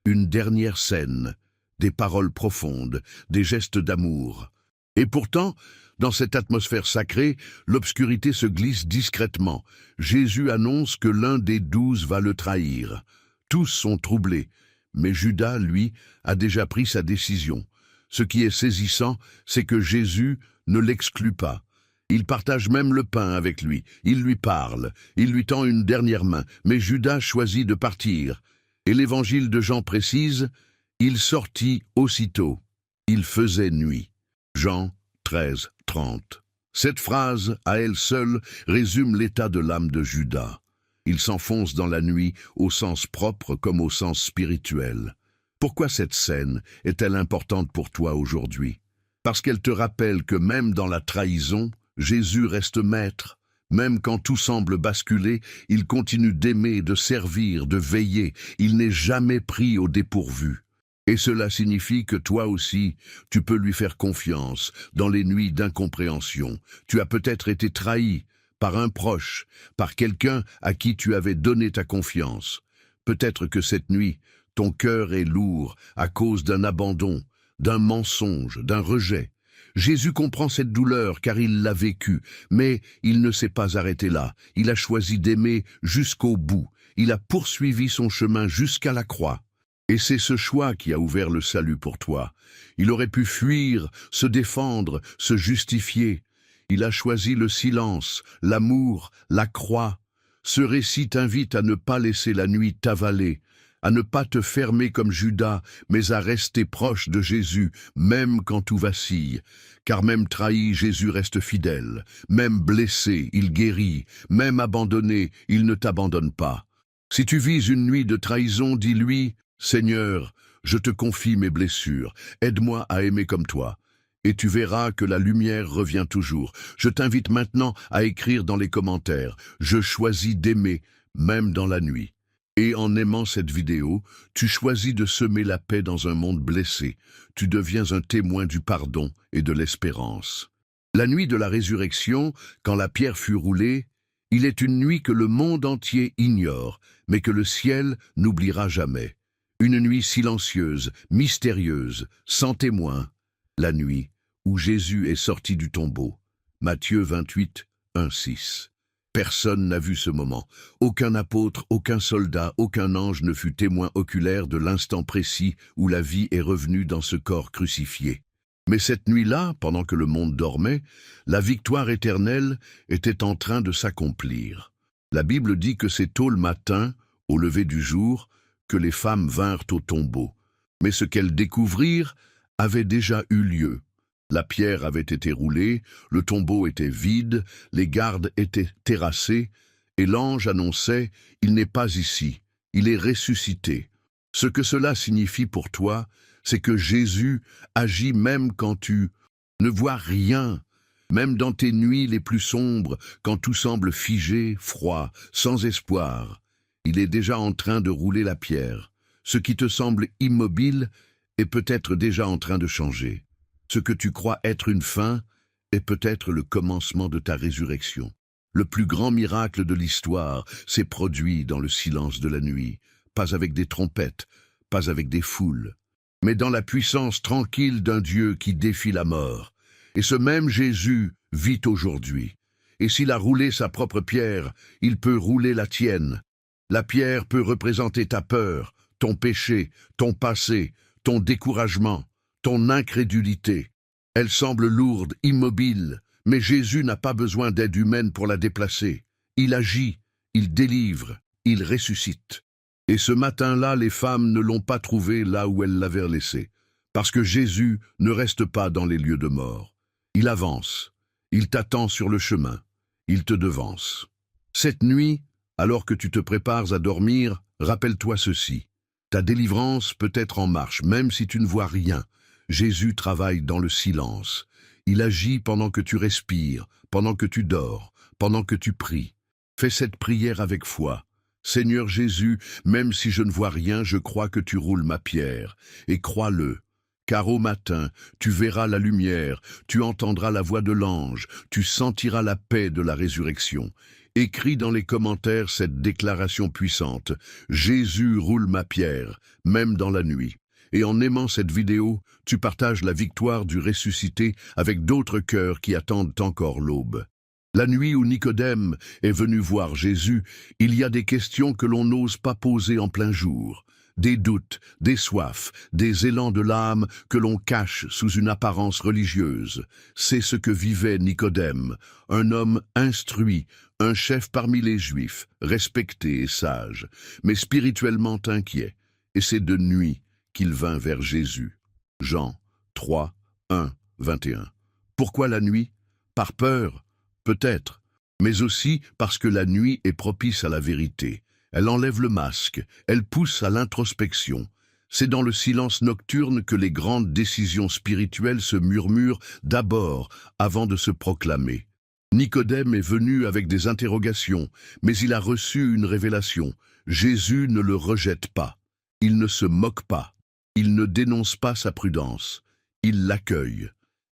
une dernière scène, des paroles profondes, des gestes d'amour. Et pourtant, dans cette atmosphère sacrée, l'obscurité se glisse discrètement. Jésus annonce que l'un des 12 va le trahir. Tous sont troublés, mais Judas, lui, a déjà pris sa décision. Ce qui est saisissant, c'est que Jésus ne l'exclut pas. Il partage même le pain avec lui, il lui parle, il lui tend une dernière main, mais Judas choisit de partir. Et l'évangile de Jean précise, « Il sortit aussitôt, il faisait nuit ». Jean 13, 30. Cette phrase, à elle seule, résume l'état de l'âme de Judas. Il s'enfonce dans la nuit, au sens propre comme au sens spirituel. Pourquoi cette scène est-elle importante pour toi aujourd'hui? Parce qu'elle te rappelle que même dans la trahison, Jésus reste maître. Même quand tout semble basculer, il continue d'aimer, de servir, de veiller. Il n'est jamais pris au dépourvu. Et cela signifie que toi aussi, tu peux lui faire confiance dans les nuits d'incompréhension. Tu as peut-être été trahi par un proche, par quelqu'un à qui tu avais donné ta confiance. Peut-être que cette nuit, ton cœur est lourd à cause d'un abandon, d'un mensonge, d'un rejet. Jésus comprend cette douleur car il l'a vécue, mais il ne s'est pas arrêté là. Il a choisi d'aimer jusqu'au bout. Il a poursuivi son chemin jusqu'à la croix. Et c'est ce choix qui a ouvert le salut pour toi. Il aurait pu fuir, se défendre, se justifier. Il a choisi le silence, l'amour, la croix. Ce récit t'invite à ne pas laisser la nuit t'avaler, à ne pas te fermer comme Judas, mais à rester proche de Jésus, même quand tout vacille. Car même trahi, Jésus reste fidèle. Même blessé, il guérit. Même abandonné, il ne t'abandonne pas. Si tu vis une nuit de trahison, dis-lui, « Seigneur, je te confie mes blessures. Aide-moi à aimer comme toi. » Et tu verras que la lumière revient toujours. Je t'invite maintenant à écrire dans les commentaires « Je choisis d'aimer, même dans la nuit ». Et en aimant cette vidéo, tu choisis de semer la paix dans un monde blessé. Tu deviens un témoin du pardon et de l'espérance. La nuit de la résurrection, quand la pierre fut roulée, il est une nuit que le monde entier ignore, mais que le ciel n'oubliera jamais. Une nuit silencieuse, mystérieuse, sans témoin. La nuit où Jésus est sorti du tombeau. Matthieu 28, 1, 6. Personne n'a vu ce moment. Aucun apôtre, aucun soldat, aucun ange ne fut témoin oculaire de l'instant précis où la vie est revenue dans ce corps crucifié. Mais cette nuit-là, pendant que le monde dormait, la victoire éternelle était en train de s'accomplir. La Bible dit que c'est tôt le matin, au lever du jour, que les femmes vinrent au tombeau. Mais ce qu'elles découvrirent avait déjà eu lieu. La pierre avait été roulée, le tombeau était vide, les gardes étaient terrassés, et l'ange annonçait « Il n'est pas ici, il est ressuscité ». Ce que cela signifie pour toi, c'est que Jésus agit même quand tu ne vois rien, même dans tes nuits les plus sombres, quand tout semble figé, froid, sans espoir. Il est déjà en train de rouler la pierre. Ce qui te semble immobile est peut-être déjà en train de changer. Ce que tu crois être une fin est peut-être le commencement de ta résurrection. Le plus grand miracle de l'histoire s'est produit dans le silence de la nuit, pas avec des trompettes, pas avec des foules, mais dans la puissance tranquille d'un Dieu qui défie la mort. Et ce même Jésus vit aujourd'hui. Et s'il a roulé sa propre pierre, il peut rouler la tienne. La pierre peut représenter ta peur, ton péché, ton passé, ton découragement, ton incrédulité. Elle semble lourde, immobile, mais Jésus n'a pas besoin d'aide humaine pour la déplacer. Il agit, il délivre, il ressuscite. Et ce matin-là, les femmes ne l'ont pas trouvé là où elles l'avaient laissé, parce que Jésus ne reste pas dans les lieux de mort. Il avance, il t'attend sur le chemin, il te devance. Cette nuit, alors que tu te prépares à dormir, rappelle-toi ceci. Ta délivrance peut être en marche, même si tu ne vois rien. Jésus travaille dans le silence. Il agit pendant que tu respires, pendant que tu dors, pendant que tu pries. Fais cette prière avec foi. Seigneur Jésus, même si je ne vois rien, je crois que tu roules ma pierre. Et crois-le, car au matin, tu verras la lumière, tu entendras la voix de l'ange, tu sentiras la paix de la résurrection. Écris dans les commentaires cette déclaration puissante. Jésus roule ma pierre, même dans la nuit. Et en aimant cette vidéo, tu partages la victoire du ressuscité avec d'autres cœurs qui attendent encore l'aube. La nuit où Nicodème est venu voir Jésus, il y a des questions que l'on n'ose pas poser en plein jour. des doutes, des soifs, des élans de l'âme que l'on cache sous une apparence religieuse. C'est ce que vivait Nicodème, un homme instruit, un chef parmi les Juifs, respecté et sage, mais spirituellement inquiet. Et c'est de nuit qu'il vint vers Jésus. Jean 3, 1, 21. Pourquoi la nuit? Par peur, peut-être, mais aussi parce que la nuit est propice à la vérité. Elle enlève le masque, elle pousse à l'introspection. C'est dans le silence nocturne que les grandes décisions spirituelles se murmurent d'abord avant de se proclamer. Nicodème est venu avec des interrogations, mais il a reçu une révélation. Jésus ne le rejette pas. Il ne se moque pas. Il ne dénonce pas sa prudence. Il l'accueille.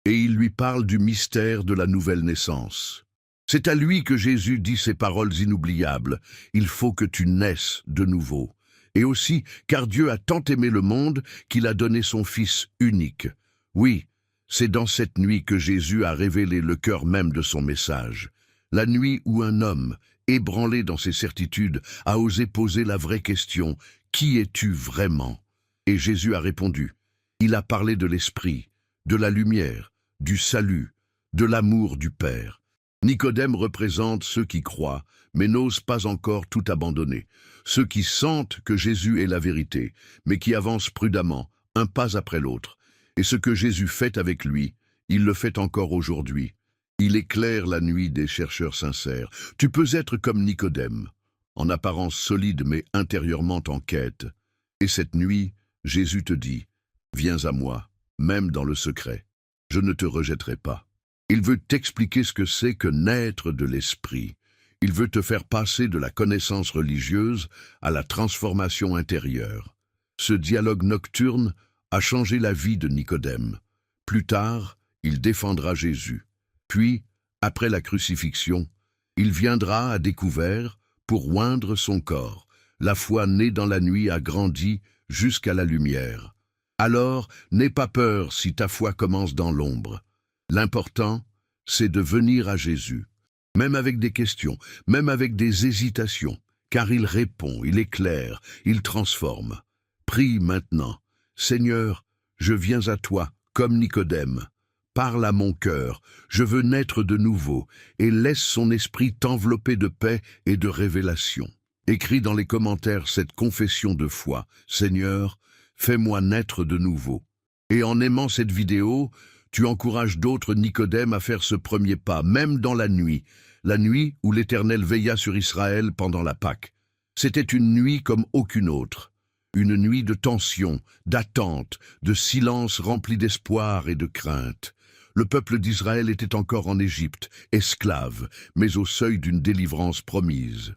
Et il lui parle du mystère de la nouvelle naissance. C'est à lui que Jésus dit ces paroles inoubliables. Il faut que tu naisses de nouveau. Et aussi, car Dieu a tant aimé le monde qu'il a donné son Fils unique. Oui, c'est dans cette nuit que Jésus a révélé le cœur même de son message. La nuit où un homme, ébranlé dans ses certitudes, a osé poser la vraie question « Qui es-tu vraiment ?» Et Jésus a répondu. Il a parlé de l'Esprit, de la lumière, du salut, de l'amour du Père. Nicodème représente ceux qui croient, mais n'osent pas encore tout abandonner. Ceux qui sentent que Jésus est la vérité, mais qui avancent prudemment, un pas après l'autre. Et ce que Jésus fait avec lui, il le fait encore aujourd'hui. Il éclaire la nuit des chercheurs sincères. Tu peux être comme Nicodème, en apparence solide mais intérieurement en quête. Et cette nuit, Jésus te dit, « Viens à moi, même dans le secret. Je ne te rejetterai pas. » Il veut t'expliquer ce que c'est que naître de l'esprit. Il veut te faire passer de la connaissance religieuse à la transformation intérieure. Ce dialogue nocturne a changé la vie de Nicodème. Plus tard, il défendra Jésus. Puis, après la crucifixion, il viendra à découvert pour oindre son corps. La foi née dans la nuit a grandi jusqu'à la lumière. Alors, n'aie pas peur si ta foi commence dans l'ombre. L'important, c'est de venir à Jésus, même avec des questions, même avec des hésitations, car il répond, il éclaire, il transforme. Prie maintenant. Seigneur, je viens à toi, comme Nicodème. Parle à mon cœur, je veux naître de nouveau, et laisse son esprit t'envelopper de paix et de révélation. Écris dans les commentaires cette confession de foi. Seigneur, fais-moi naître de nouveau. Et en aimant cette vidéo, tu encourages d'autres Nicodème à faire ce premier pas, même dans la nuit où l'Éternel veilla sur Israël pendant la Pâque. C'était une nuit comme aucune autre, une nuit de tension, d'attente, de silence rempli d'espoir et de crainte. Le peuple d'Israël était encore en Égypte, esclave, mais au seuil d'une délivrance promise.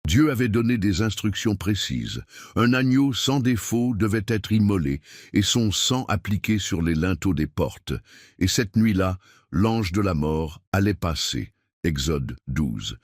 Dieu avait donné des instructions précises. Un agneau sans défaut devait être immolé et son sang appliqué sur les linteaux des portes. Et cette nuit-là, l'ange de la mort allait passer. Exode 12.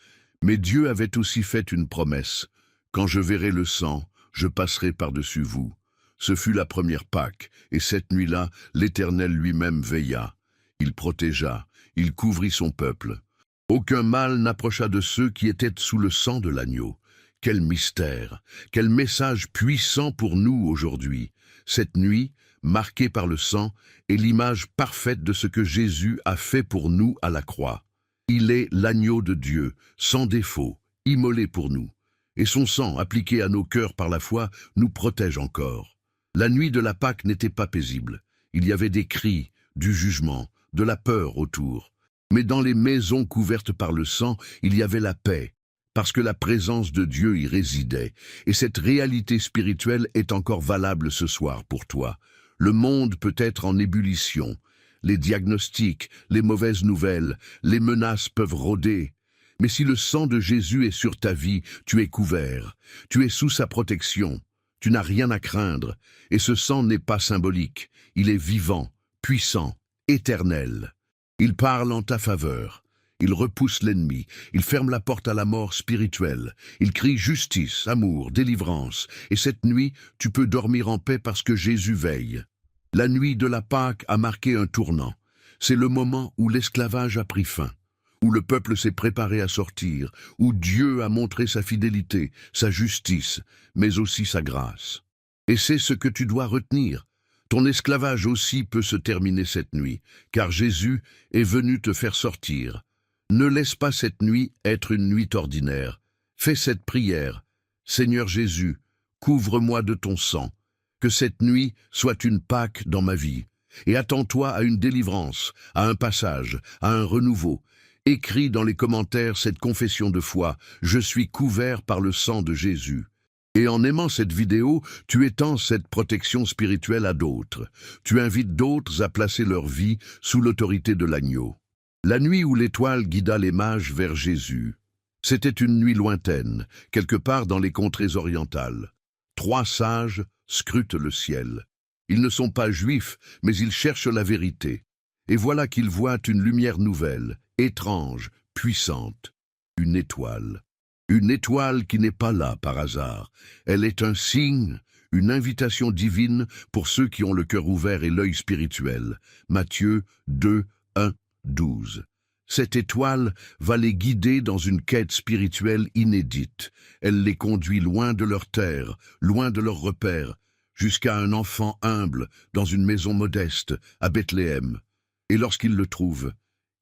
Mais Dieu avait aussi fait une promesse. Quand je verrai le sang, je passerai par-dessus vous. Ce fut la première Pâque, et cette nuit-là, l'Éternel lui-même veilla. Il protégea, il couvrit son peuple. Aucun mal n'approcha de ceux qui étaient sous le sang de l'agneau. Quel mystère, quel message puissant pour nous aujourd'hui. Cette nuit, marquée par le sang, est l'image parfaite de ce que Jésus a fait pour nous à la croix. Il est l'agneau de Dieu, sans défaut, immolé pour nous. Et son sang, appliqué à nos cœurs par la foi, nous protège encore. La nuit de la Pâque n'était pas paisible. Il y avait des cris, du jugement, de la peur autour. Mais dans les maisons couvertes par le sang, il y avait la paix, parce que la présence de Dieu y résidait. Et cette réalité spirituelle est encore valable ce soir pour toi. Le monde peut être en ébullition. Les diagnostics, les mauvaises nouvelles, les menaces peuvent rôder. Mais si le sang de Jésus est sur ta vie, tu es couvert. Tu es sous sa protection. Tu n'as rien à craindre. Et ce sang n'est pas symbolique. Il est vivant, puissant, éternel. Il parle en ta faveur, il repousse l'ennemi, il ferme la porte à la mort spirituelle, il crie justice, amour, délivrance, et cette nuit, tu peux dormir en paix parce que Jésus veille. La nuit de la Pâque a marqué un tournant. C'est le moment où l'esclavage a pris fin, où le peuple s'est préparé à sortir, où Dieu a montré sa fidélité, sa justice, mais aussi sa grâce. Et c'est ce que tu dois retenir. Ton esclavage aussi peut se terminer cette nuit, car Jésus est venu te faire sortir. Ne laisse pas cette nuit être une nuit ordinaire. Fais cette prière. Seigneur Jésus, couvre-moi de ton sang. Que cette nuit soit une Pâque dans ma vie. Et attends-toi à une délivrance, à un passage, à un renouveau. Écris dans les commentaires cette confession de foi. Je suis couvert par le sang de Jésus. Et en aimant cette vidéo, tu étends cette protection spirituelle à d'autres. Tu invites d'autres à placer leur vie sous l'autorité de l'agneau. La nuit où l'étoile guida les mages vers Jésus. C'était une nuit lointaine, quelque part dans les contrées orientales. 3 sages scrutent le ciel. Ils ne sont pas juifs, mais ils cherchent la vérité. Et voilà qu'ils voient une lumière nouvelle, étrange, puissante. Une étoile. Une étoile qui n'est pas là par hasard. Elle est un signe, une invitation divine pour ceux qui ont le cœur ouvert et l'œil spirituel. Matthieu 2, 1, 12. Cette étoile va les guider dans une quête spirituelle inédite. Elle les conduit loin de leur terre, loin de leurs repères, jusqu'à un enfant humble dans une maison modeste à Bethléem. Et lorsqu'ils le trouvent,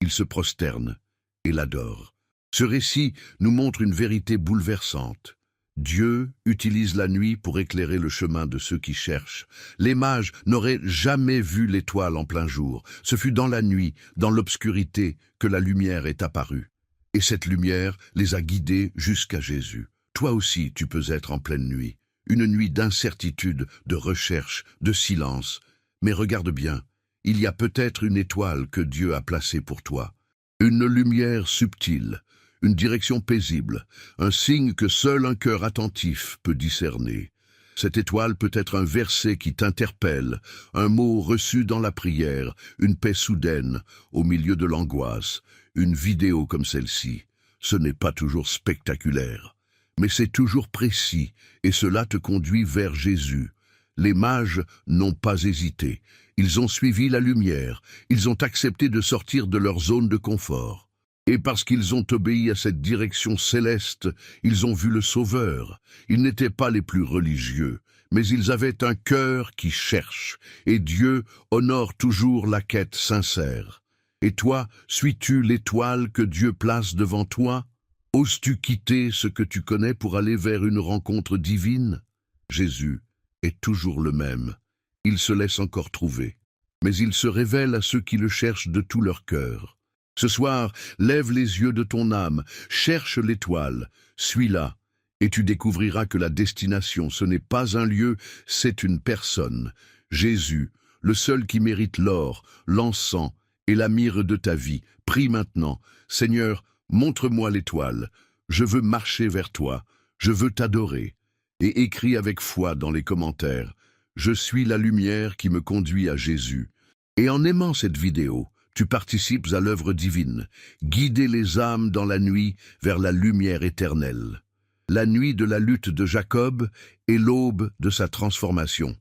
ils se prosternent et l'adorent. Ce récit nous montre une vérité bouleversante. Dieu utilise la nuit pour éclairer le chemin de ceux qui cherchent. Les mages n'auraient jamais vu l'étoile en plein jour. Ce fut dans la nuit, dans l'obscurité, que la lumière est apparue. Et cette lumière les a guidés jusqu'à Jésus. Toi aussi, tu peux être en pleine nuit. Une nuit d'incertitude, de recherche, de silence. Mais regarde bien, il y a peut-être une étoile que Dieu a placée pour toi. Une lumière subtile. Une direction paisible, un signe que seul un cœur attentif peut discerner. Cette étoile peut être un verset qui t'interpelle, un mot reçu dans la prière, une paix soudaine au milieu de l'angoisse, une vidéo comme celle-ci. Ce n'est pas toujours spectaculaire, mais c'est toujours précis et cela te conduit vers Jésus. Les mages n'ont pas hésité, ils ont suivi la lumière, ils ont accepté de sortir de leur zone de confort. Et parce qu'ils ont obéi à cette direction céleste, ils ont vu le Sauveur. Ils n'étaient pas les plus religieux, mais ils avaient un cœur qui cherche, et Dieu honore toujours la quête sincère. Et toi, suis-tu l'étoile que Dieu place devant toi? Oses-tu quitter ce que tu connais pour aller vers une rencontre divine? Jésus est toujours le même. Il se laisse encore trouver, mais il se révèle à ceux qui le cherchent de tout leur cœur. Ce soir, lève les yeux de ton âme, cherche l'étoile, suis-la, et tu découvriras que la destination, ce n'est pas un lieu, c'est une personne. Jésus, le seul qui mérite l'or, l'encens et la myrrhe de ta vie. Prie maintenant, Seigneur, montre-moi l'étoile. Je veux marcher vers toi, je veux t'adorer. Et écris avec foi dans les commentaires, je suis la lumière qui me conduit à Jésus. Et en aimant cette vidéo, tu participes à l'œuvre divine, guider les âmes dans la nuit vers la lumière éternelle. La nuit de la lutte de Jacob et l'aube de sa transformation.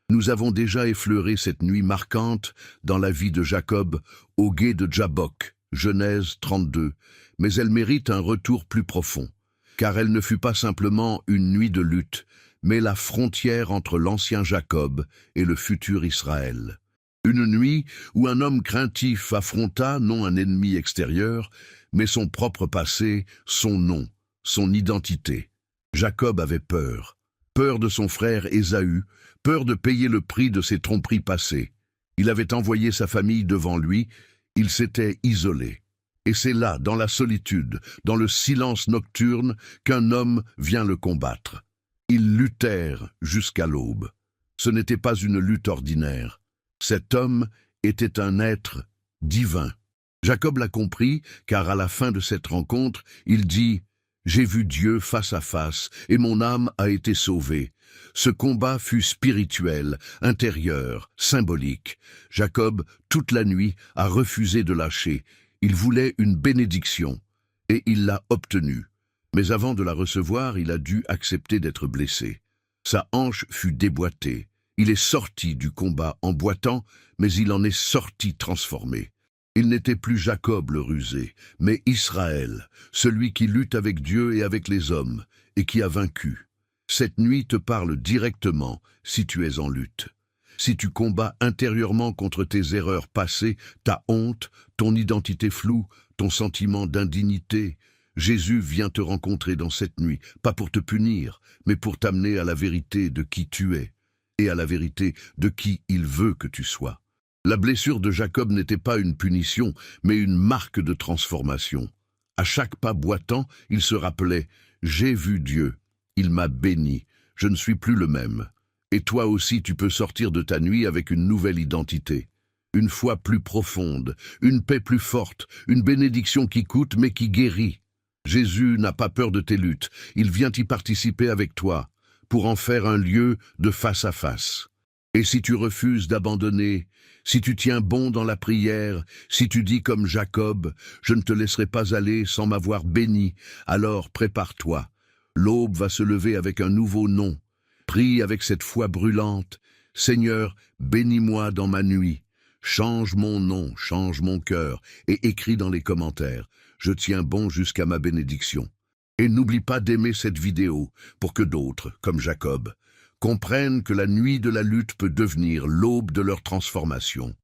Nous avons déjà effleuré cette nuit marquante dans la vie de Jacob au gué de Jabbok, Genèse 32, mais elle mérite un retour plus profond, car elle ne fut pas simplement une nuit de lutte, mais la frontière entre l'ancien Jacob et le futur Israël. Une nuit où un homme craintif affronta non un ennemi extérieur, mais son propre passé, son nom, son identité. Jacob avait peur. Peur de son frère Ésaü, peur de payer le prix de ses tromperies passées. Il avait envoyé sa famille devant lui, il s'était isolé. Et c'est là, dans la solitude, dans le silence nocturne, qu'un homme vient le combattre. Ils luttèrent jusqu'à l'aube. Ce n'était pas une lutte ordinaire. Cet homme était un être divin. Jacob l'a compris, car à la fin de cette rencontre, il dit « J'ai vu Dieu face à face, et mon âme a été sauvée. » Ce combat fut spirituel, intérieur, symbolique. Jacob, toute la nuit, a refusé de lâcher. Il voulait une bénédiction, et il l'a obtenue. Mais avant de la recevoir, il a dû accepter d'être blessé. Sa hanche fut déboîtée. Il est sorti du combat en boitant, mais il en est sorti transformé. Il n'était plus Jacob le rusé, mais Israël, celui qui lutte avec Dieu et avec les hommes, et qui a vaincu. Cette nuit te parle directement si tu es en lutte. Si tu combats intérieurement contre tes erreurs passées, ta honte, ton identité floue, ton sentiment d'indignité, Jésus vient te rencontrer dans cette nuit, pas pour te punir, mais pour t'amener à la vérité de qui tu es et à la vérité de qui il veut que tu sois. La blessure de Jacob n'était pas une punition, mais une marque de transformation. À chaque pas boitant, il se rappelait « J'ai vu Dieu, il m'a béni, je ne suis plus le même ». Et toi aussi tu peux sortir de ta nuit avec une nouvelle identité. Une foi plus profonde, une paix plus forte, une bénédiction qui coûte mais qui guérit. Jésus n'a pas peur de tes luttes, il vient y participer avec toi, pour en faire un lieu de face à face. Et si tu refuses d'abandonner, si tu tiens bon dans la prière, si tu dis comme Jacob, « Je ne te laisserai pas aller sans m'avoir béni », alors prépare-toi. L'aube va se lever avec un nouveau nom. Prie avec cette foi brûlante, « Seigneur, bénis-moi dans ma nuit. Change mon nom, change mon cœur, et écris dans les commentaires. Je tiens bon jusqu'à ma bénédiction. » Et n'oublie pas d'aimer cette vidéo pour que d'autres, comme Jacob, comprennent que la nuit de la lutte peut devenir l'aube de leur transformation.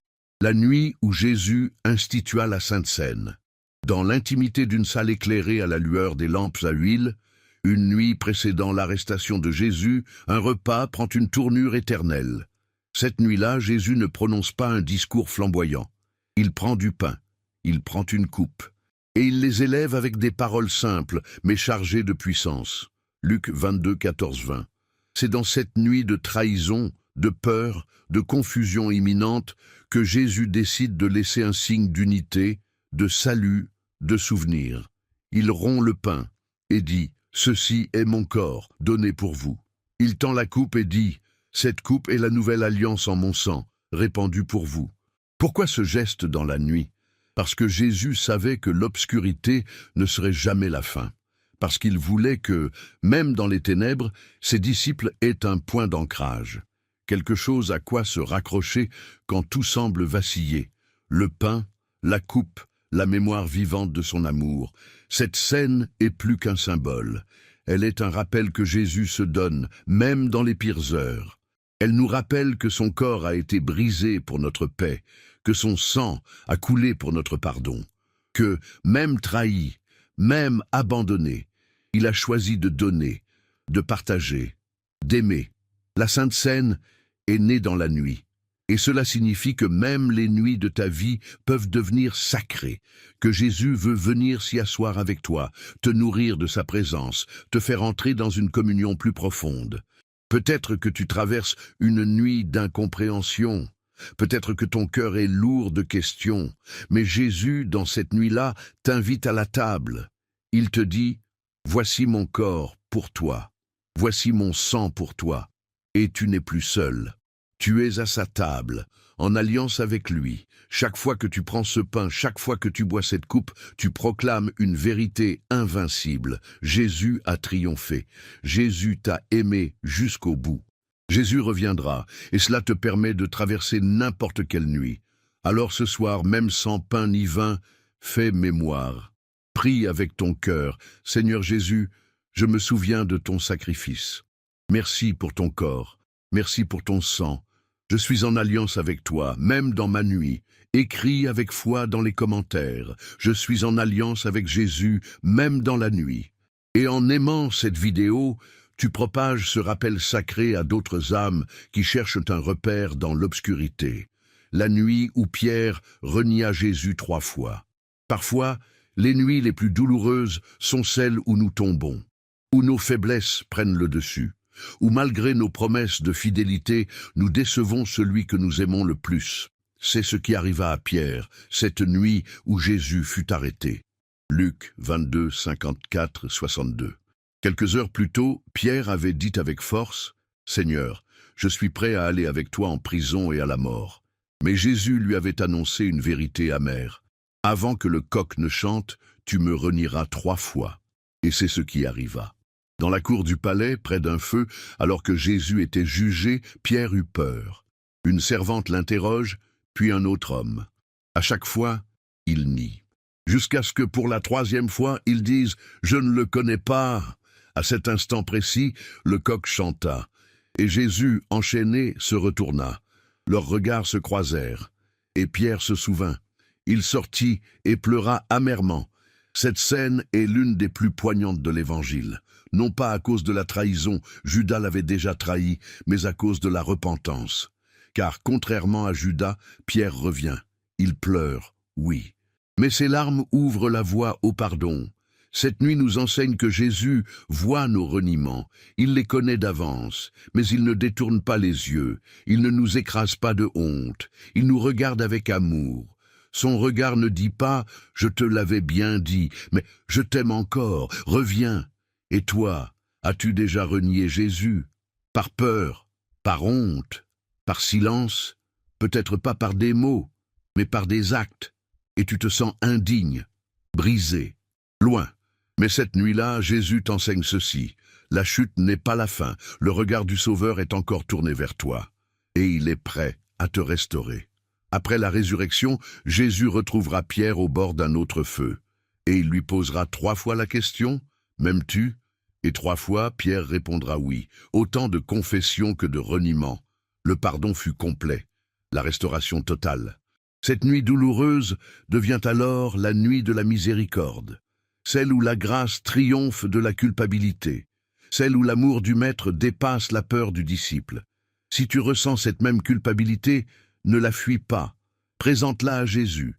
La nuit où Jésus institua la Sainte Seine. Dans l'intimité d'une salle éclairée à la lueur des lampes à huile, une nuit précédant l'arrestation de Jésus, un repas prend une tournure éternelle. Cette nuit-là, Jésus ne prononce pas un discours flamboyant. Il prend du pain, il prend une coupe, et il les élève avec des paroles simples, mais chargées de puissance. Luc 22, 14, 20. C'est dans cette nuit de trahison, de peur, de confusion imminente que Jésus décide de laisser un signe d'unité, de salut, de souvenir. Il rompt le pain et dit « Ceci est mon corps, donné pour vous ». Il tend la coupe et dit « Cette coupe est la nouvelle alliance en mon sang, répandue pour vous ». Pourquoi ce geste dans la nuit? Parce que Jésus savait que l'obscurité ne serait jamais la fin. Parce qu'il voulait que, même dans les ténèbres, ses disciples aient un point d'ancrage. Quelque chose à quoi se raccrocher quand tout semble vaciller. Le pain, la coupe, la mémoire vivante de son amour. Cette scène est plus qu'un symbole. Elle est un rappel que Jésus se donne, même dans les pires heures. Elle nous rappelle que son corps a été brisé pour notre paix, que son sang a coulé pour notre pardon, que, même trahi, même abandonné, il a choisi de donner, de partager, d'aimer. La Sainte Seine est née dans la nuit. Et cela signifie que même les nuits de ta vie peuvent devenir sacrées, que Jésus veut venir s'y asseoir avec toi, te nourrir de sa présence, te faire entrer dans une communion plus profonde. Peut-être que tu traverses une nuit d'incompréhension, peut-être que ton cœur est lourd de questions, mais Jésus, dans cette nuit-là, t'invite à la table. Il te dit « Voici mon corps pour toi, voici mon sang pour toi, et tu n'es plus seul. Tu es à sa table, en alliance avec lui. Chaque fois que tu prends ce pain, chaque fois que tu bois cette coupe, tu proclames une vérité invincible. Jésus a triomphé. Jésus t'a aimé jusqu'au bout. Jésus reviendra, et cela te permet de traverser n'importe quelle nuit. Alors ce soir, même sans pain ni vin, fais mémoire. Prie avec ton cœur. Seigneur Jésus, je me souviens de ton sacrifice. Merci pour ton corps. Merci pour ton sang. Je suis en alliance avec toi, même dans ma nuit. Écris avec foi dans les commentaires. Je suis en alliance avec Jésus, même dans la nuit. Et en aimant cette vidéo, tu propages ce rappel sacré à d'autres âmes qui cherchent un repère dans l'obscurité. La nuit où Pierre renia Jésus 3 fois. Parfois, les nuits les plus douloureuses sont celles où nous tombons, où nos faiblesses prennent le dessus, où malgré nos promesses de fidélité, nous décevons celui que nous aimons le plus. C'est ce qui arriva à Pierre, cette nuit où Jésus fut arrêté. Luc 22, 54, 62. Quelques heures plus tôt, Pierre avait dit avec force, « Seigneur, je suis prêt à aller avec toi en prison et à la mort. » Mais Jésus lui avait annoncé une vérité amère. « Avant que le coq ne chante, tu me renieras 3 fois. » Et c'est ce qui arriva. Dans la cour du palais, près d'un feu, alors que Jésus était jugé, Pierre eut peur. Une servante l'interroge, puis un autre homme. À chaque fois, il nie. Jusqu'à ce que pour la 3e fois, ils disent « Je ne le connais pas ». À cet instant précis, le coq chanta, et Jésus, enchaîné, se retourna. Leurs regards se croisèrent, et Pierre se souvint. Il sortit et pleura amèrement. Cette scène est l'une des plus poignantes de l'Évangile. Non pas à cause de la trahison, Judas l'avait déjà trahi, mais à cause de la repentance. Car, contrairement à Judas, Pierre revient. Il pleure, oui. Mais ses larmes ouvrent la voie au pardon. Cette nuit nous enseigne que Jésus voit nos reniements. Il les connaît d'avance, mais il ne détourne pas les yeux. Il ne nous écrase pas de honte. Il nous regarde avec amour. Son regard ne dit pas « je te l'avais bien dit », mais « je t'aime encore, reviens ». Et toi, as-tu déjà renié Jésus? Par peur, par honte, par silence, peut-être pas par des mots, mais par des actes, et tu te sens indigne, brisé, loin. Mais cette nuit-là, Jésus t'enseigne ceci. La chute n'est pas la fin, le regard du Sauveur est encore tourné vers toi, et il est prêt à te restaurer. Après la résurrection, Jésus retrouvera Pierre au bord d'un autre feu, et il lui posera 3 fois la question, « M'aimes-tu » Et 3 fois, Pierre répondra oui, autant de confessions que de reniements. Le pardon fut complet, la restauration totale. Cette nuit douloureuse devient alors la nuit de la miséricorde, celle où la grâce triomphe de la culpabilité, celle où l'amour du Maître dépasse la peur du disciple. Si tu ressens cette même culpabilité, ne la fuis pas, présente-la à Jésus.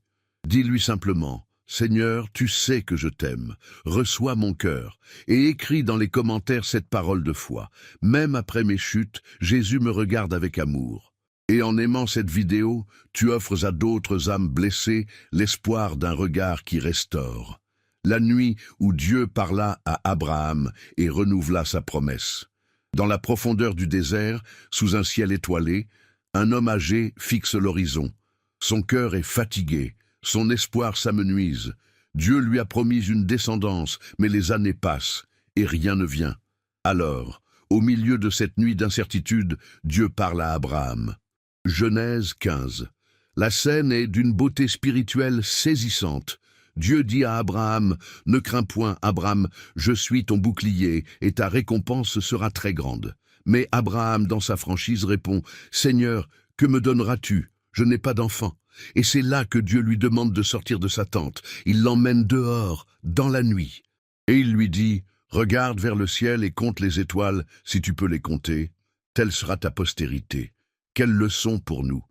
Dis-lui simplement, « Seigneur, tu sais que je t'aime, reçois mon cœur » et écris dans les commentaires cette parole de foi. Même après mes chutes, Jésus me regarde avec amour. Et en aimant cette vidéo, tu offres à d'autres âmes blessées l'espoir d'un regard qui restaure. La nuit où Dieu parla à Abraham et renouvela sa promesse. Dans la profondeur du désert, sous un ciel étoilé, un homme âgé fixe l'horizon. Son cœur est fatigué, son espoir s'amenuise. Dieu lui a promis une descendance, mais les années passent, et rien ne vient. Alors, au milieu de cette nuit d'incertitude, Dieu parle à Abraham. Genèse 15. La scène est d'une beauté spirituelle saisissante. Dieu dit à Abraham, « Ne crains point, Abraham, je suis ton bouclier, et ta récompense sera très grande. » Mais Abraham, dans sa franchise, répond, « Seigneur, que me donneras-tu? Je n'ai pas d'enfant. » Et c'est là que Dieu lui demande de sortir de sa tente. Il l'emmène dehors, dans la nuit. Et il lui dit, « Regarde vers le ciel et compte les étoiles, si tu peux les compter. Telle sera ta postérité. » Quelle leçon pour nous!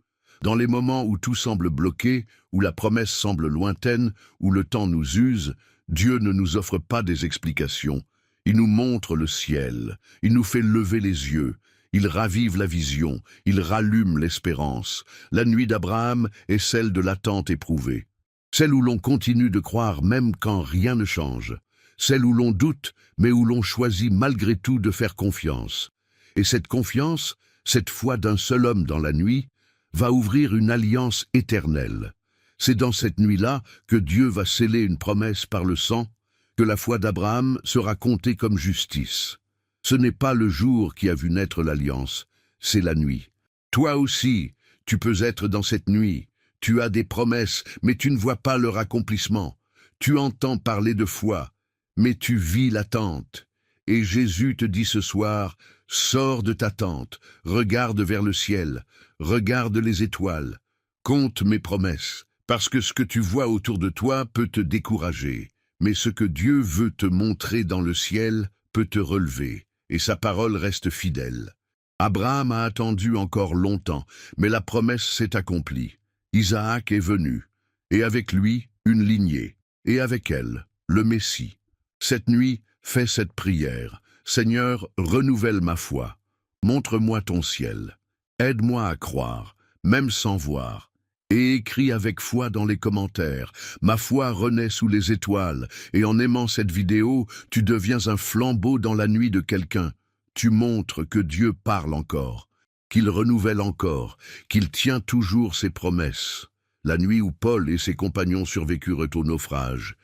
Dans les moments où tout semble bloqué, où la promesse semble lointaine, où le temps nous use, Dieu ne nous offre pas des explications. Il nous montre le ciel, il nous fait lever les yeux, il ravive la vision, il rallume l'espérance. La nuit d'Abraham est celle de l'attente éprouvée, celle où l'on continue de croire même quand rien ne change, celle où l'on doute mais où l'on choisit malgré tout de faire confiance. Et cette confiance, cette foi d'un seul homme dans la nuit, va ouvrir une alliance éternelle. C'est dans cette nuit-là que Dieu va sceller une promesse par le sang, que la foi d'Abraham sera comptée comme justice. Ce n'est pas le jour qui a vu naître l'alliance, c'est la nuit. Toi aussi, tu peux être dans cette nuit. Tu as des promesses, mais tu ne vois pas leur accomplissement. Tu entends parler de foi, mais tu vis l'attente. Et Jésus te dit ce soir, sors de ta tente, regarde vers le ciel, regarde les étoiles, compte mes promesses, parce que ce que tu vois autour de toi peut te décourager. Mais ce que Dieu veut te montrer dans le ciel peut te relever, et sa parole reste fidèle. Abraham a attendu encore longtemps, mais la promesse s'est accomplie. Isaac est venu, et avec lui, une lignée, et avec elle, le Messie. Cette nuit, fais cette prière. Seigneur, renouvelle ma foi. Montre-moi ton ciel. Aide-moi à croire, même sans voir. Et écris avec foi dans les commentaires. Ma foi renaît sous les étoiles, et en aimant cette vidéo, tu deviens un flambeau dans la nuit de quelqu'un. Tu montres que Dieu parle encore, qu'il renouvelle encore, qu'il tient toujours ses promesses. La nuit où Paul et ses compagnons survécurent au naufrage.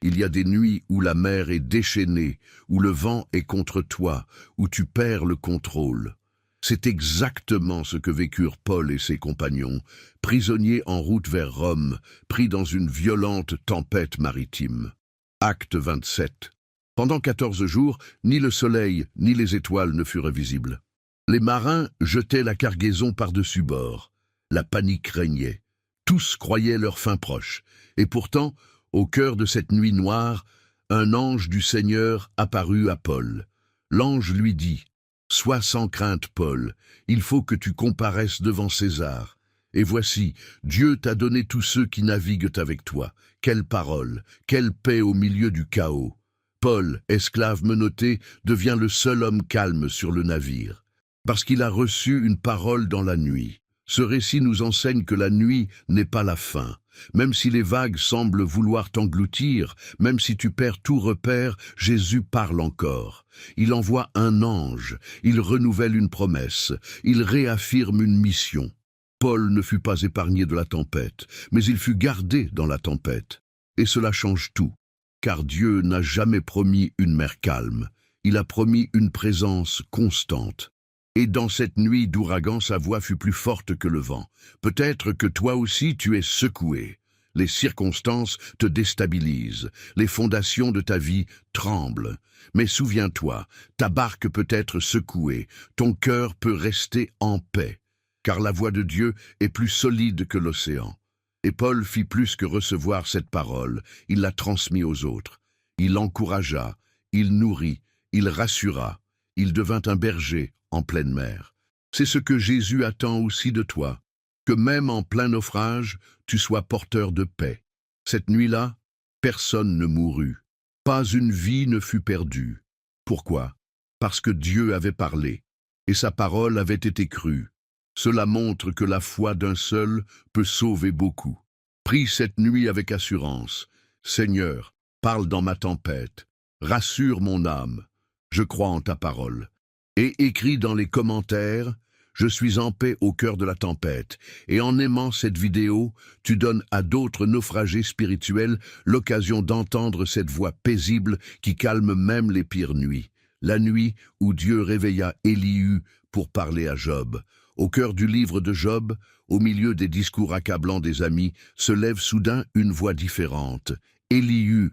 Il y a des nuits où la mer est déchaînée, où le vent est contre toi, où tu perds le contrôle. C'est exactement ce que vécurent Paul et ses compagnons, prisonniers en route vers Rome, pris dans une violente tempête maritime. Acte 27. Pendant 14 jours, ni le soleil, ni les étoiles ne furent visibles. Les marins jetaient la cargaison par-dessus bord. La panique régnait. Tous croyaient leur fin proche. Et pourtant, au cœur de cette nuit noire, un ange du Seigneur apparut à Paul. L'ange lui dit « Sois sans crainte, Paul, il faut que tu comparaisses devant César. Et voici, Dieu t'a donné tous ceux qui naviguent avec toi. Quelle parole, quelle paix au milieu du chaos. » Paul, esclave menotté, devient le seul homme calme sur le navire. Parce qu'il a reçu une parole dans la nuit. Ce récit nous enseigne que la nuit n'est pas la fin. Même si les vagues semblent vouloir t'engloutir, même si tu perds tout repère, Jésus parle encore. Il envoie un ange, il renouvelle une promesse, il réaffirme une mission. Paul ne fut pas épargné de la tempête, mais il fut gardé dans la tempête. Et cela change tout, car Dieu n'a jamais promis une mer calme. Il a promis une présence constante. Et dans cette nuit d'ouragan, sa voix fut plus forte que le vent. Peut-être que toi aussi tu es secoué. Les circonstances te déstabilisent. Les fondations de ta vie tremblent. Mais souviens-toi, ta barque peut être secouée. Ton cœur peut rester en paix. Car la voix de Dieu est plus solide que l'océan. Et Paul fit plus que recevoir cette parole. Il la transmit aux autres. Il encouragea, il nourrit, il rassura. Il devint un berger en pleine mer. C'est ce que Jésus attend aussi de toi, que même en plein naufrage, tu sois porteur de paix. Cette nuit-là, personne ne mourut. Pas une vie ne fut perdue. Pourquoi? Parce que Dieu avait parlé, et sa parole avait été crue. Cela montre que la foi d'un seul peut sauver beaucoup. Prie cette nuit avec assurance. Seigneur, parle dans ma tempête. Rassure mon âme. Je crois en ta parole. Et écris dans les commentaires, je suis en paix au cœur de la tempête. Et en aimant cette vidéo, tu donnes à d'autres naufragés spirituels l'occasion d'entendre cette voix paisible qui calme même les pires nuits. La nuit où Dieu réveilla Élihu pour parler à Job. Au cœur du livre de Job, au milieu des discours accablants des amis, se lève soudain une voix différente. Élihu,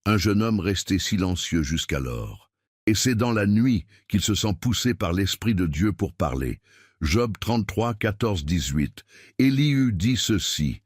un jeune homme resté silencieux jusqu'alors. Et c'est dans la nuit qu'il se sent poussé par l'Esprit de Dieu pour parler. Job 33, 14, 18. Élihu dit ceci.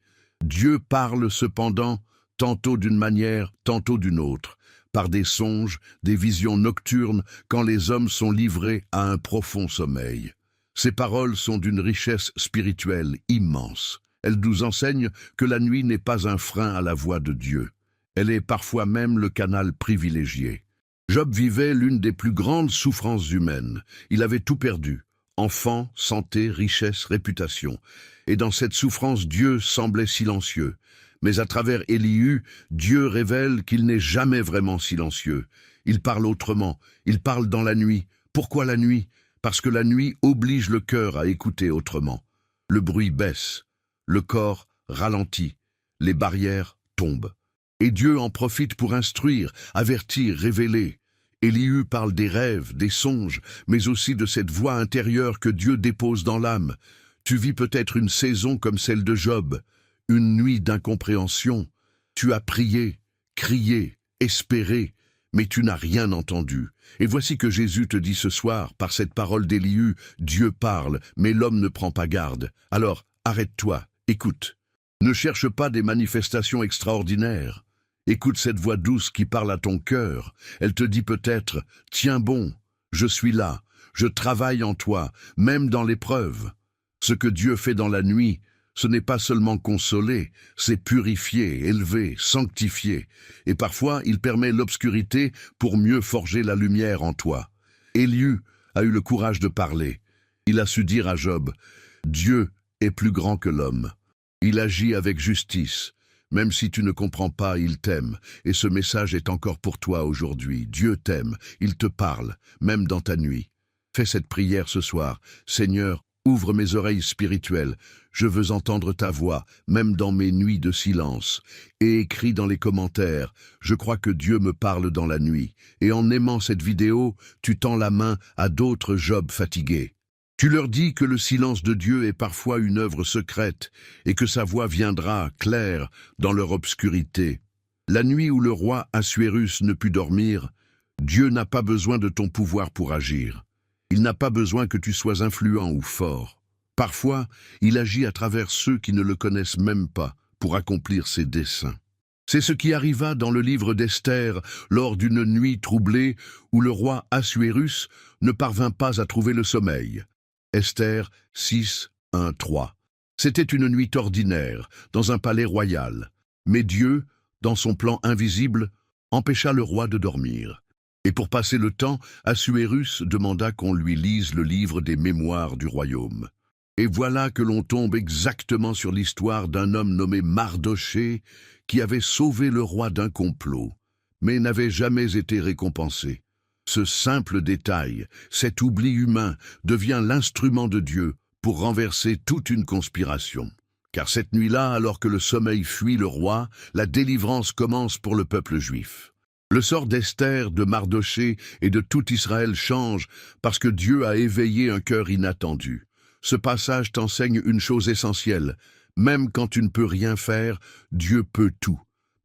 Dieu parle cependant, tantôt d'une manière, tantôt d'une autre, par des songes, des visions nocturnes, quand les hommes sont livrés à un profond sommeil. Ces paroles sont d'une richesse spirituelle immense. Elles nous enseignent que la nuit n'est pas un frein à la voix de Dieu. Elle est parfois même le canal privilégié. Job vivait l'une des plus grandes souffrances humaines. Il avait tout perdu. Enfants, santé, richesse, réputation. Et dans cette souffrance, Dieu semblait silencieux. Mais à travers Élihu, Dieu révèle qu'il n'est jamais vraiment silencieux. Il parle autrement. Il parle dans la nuit. Pourquoi la nuit? Parce que la nuit oblige le cœur à écouter autrement. Le bruit baisse. Le corps ralentit. Les barrières tombent. Et Dieu en profite pour instruire, avertir, révéler. Élihu parle des rêves, des songes, mais aussi de cette voix intérieure que Dieu dépose dans l'âme. Tu vis peut-être une saison comme celle de Job, une nuit d'incompréhension. Tu as prié, crié, espéré, mais tu n'as rien entendu. Et voici que Jésus te dit ce soir, par cette parole d'Élihu, Dieu parle, mais l'homme ne prend pas garde. Alors, arrête-toi, écoute. Ne cherche pas des manifestations extraordinaires. Écoute cette voix douce qui parle à ton cœur. Elle te dit peut-être « Tiens bon, je suis là, je travaille en toi, même dans l'épreuve. » Ce que Dieu fait dans la nuit, ce n'est pas seulement consoler, c'est purifier, élever, sanctifier. Et parfois, il permet l'obscurité pour mieux forger la lumière en toi. Élihu a eu le courage de parler. Il a su dire à Job « Dieu est plus grand que l'homme. Il agit avec justice. » Même si tu ne comprends pas, il t'aime. Et ce message est encore pour toi aujourd'hui. Dieu t'aime, il te parle, même dans ta nuit. Fais cette prière ce soir. Seigneur, ouvre mes oreilles spirituelles. Je veux entendre ta voix, même dans mes nuits de silence. Et écris dans les commentaires. Je crois que Dieu me parle dans la nuit. Et en aimant cette vidéo, tu tends la main à d'autres Job fatigués. Tu leur dis que le silence de Dieu est parfois une œuvre secrète et que sa voix viendra, claire, dans leur obscurité. La nuit où le roi Assuérus ne put dormir, Dieu n'a pas besoin de ton pouvoir pour agir. Il n'a pas besoin que tu sois influent ou fort. Parfois, il agit à travers ceux qui ne le connaissent même pas pour accomplir ses desseins. C'est ce qui arriva dans le livre d'Esther lors d'une nuit troublée où le roi Assuérus ne parvint pas à trouver le sommeil. Esther 6, 1, 3. C'était une nuit ordinaire, dans un palais royal. Mais Dieu, dans son plan invisible, empêcha le roi de dormir. Et pour passer le temps, Assuérus demanda qu'on lui lise le livre des mémoires du royaume. Et voilà que l'on tombe exactement sur l'histoire d'un homme nommé Mardochée qui avait sauvé le roi d'un complot, mais n'avait jamais été récompensé. Ce simple détail, cet oubli humain, devient l'instrument de Dieu pour renverser toute une conspiration. Car cette nuit-là, alors que le sommeil fuit le roi, la délivrance commence pour le peuple juif. Le sort d'Esther, de Mardochée et de tout Israël change parce que Dieu a éveillé un cœur inattendu. Ce passage t'enseigne une chose essentielle. Même quand tu ne peux rien faire, Dieu peut tout.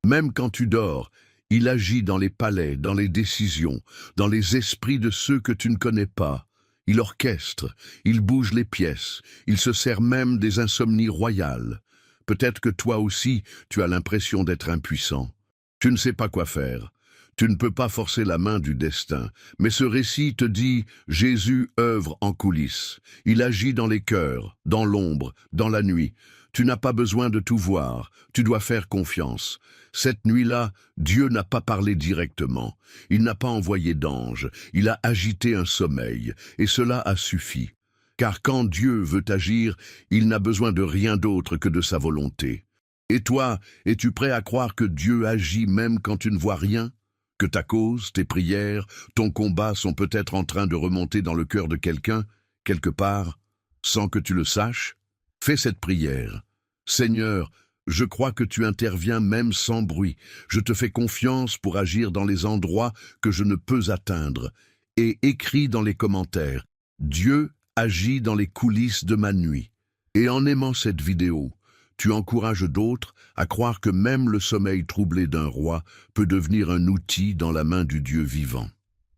Même quand tu dors, il agit dans les palais, dans les décisions, dans les esprits de ceux que tu ne connais pas. Il orchestre, il bouge les pièces, il se sert même des insomnies royales. Peut-être que toi aussi, tu as l'impression d'être impuissant. Tu ne sais pas quoi faire. Tu ne peux pas forcer la main du destin, mais ce récit te dit « Jésus œuvre en coulisses. Il agit dans les cœurs, dans l'ombre, dans la nuit. Tu n'as pas besoin de tout voir, tu dois faire confiance. Cette nuit-là, Dieu n'a pas parlé directement. Il n'a pas envoyé d'ange, il a agité un sommeil, et cela a suffi. Car quand Dieu veut agir, il n'a besoin de rien d'autre que de sa volonté. Et toi, es-tu prêt à croire que Dieu agit même quand tu ne vois rien ? Que ta cause, tes prières, ton combat sont peut-être en train de remonter dans le cœur de quelqu'un, quelque part, sans que tu le saches? Fais cette prière. Seigneur, je crois que tu interviens même sans bruit. Je te fais confiance pour agir dans les endroits que je ne peux atteindre. Et écris dans les commentaires, Dieu agit dans les coulisses de ma nuit. Et en aimant cette vidéo, tu encourages d'autres à croire que même le sommeil troublé d'un roi peut devenir un outil dans la main du Dieu vivant.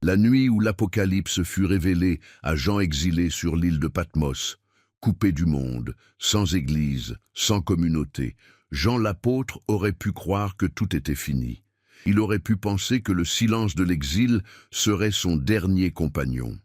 La nuit où l'Apocalypse fut révélé à Jean exilé sur l'île de Patmos, coupé du monde, sans église, sans communauté, Jean l'apôtre aurait pu croire que tout était fini. Il aurait pu penser que le silence de l'exil serait son dernier compagnon.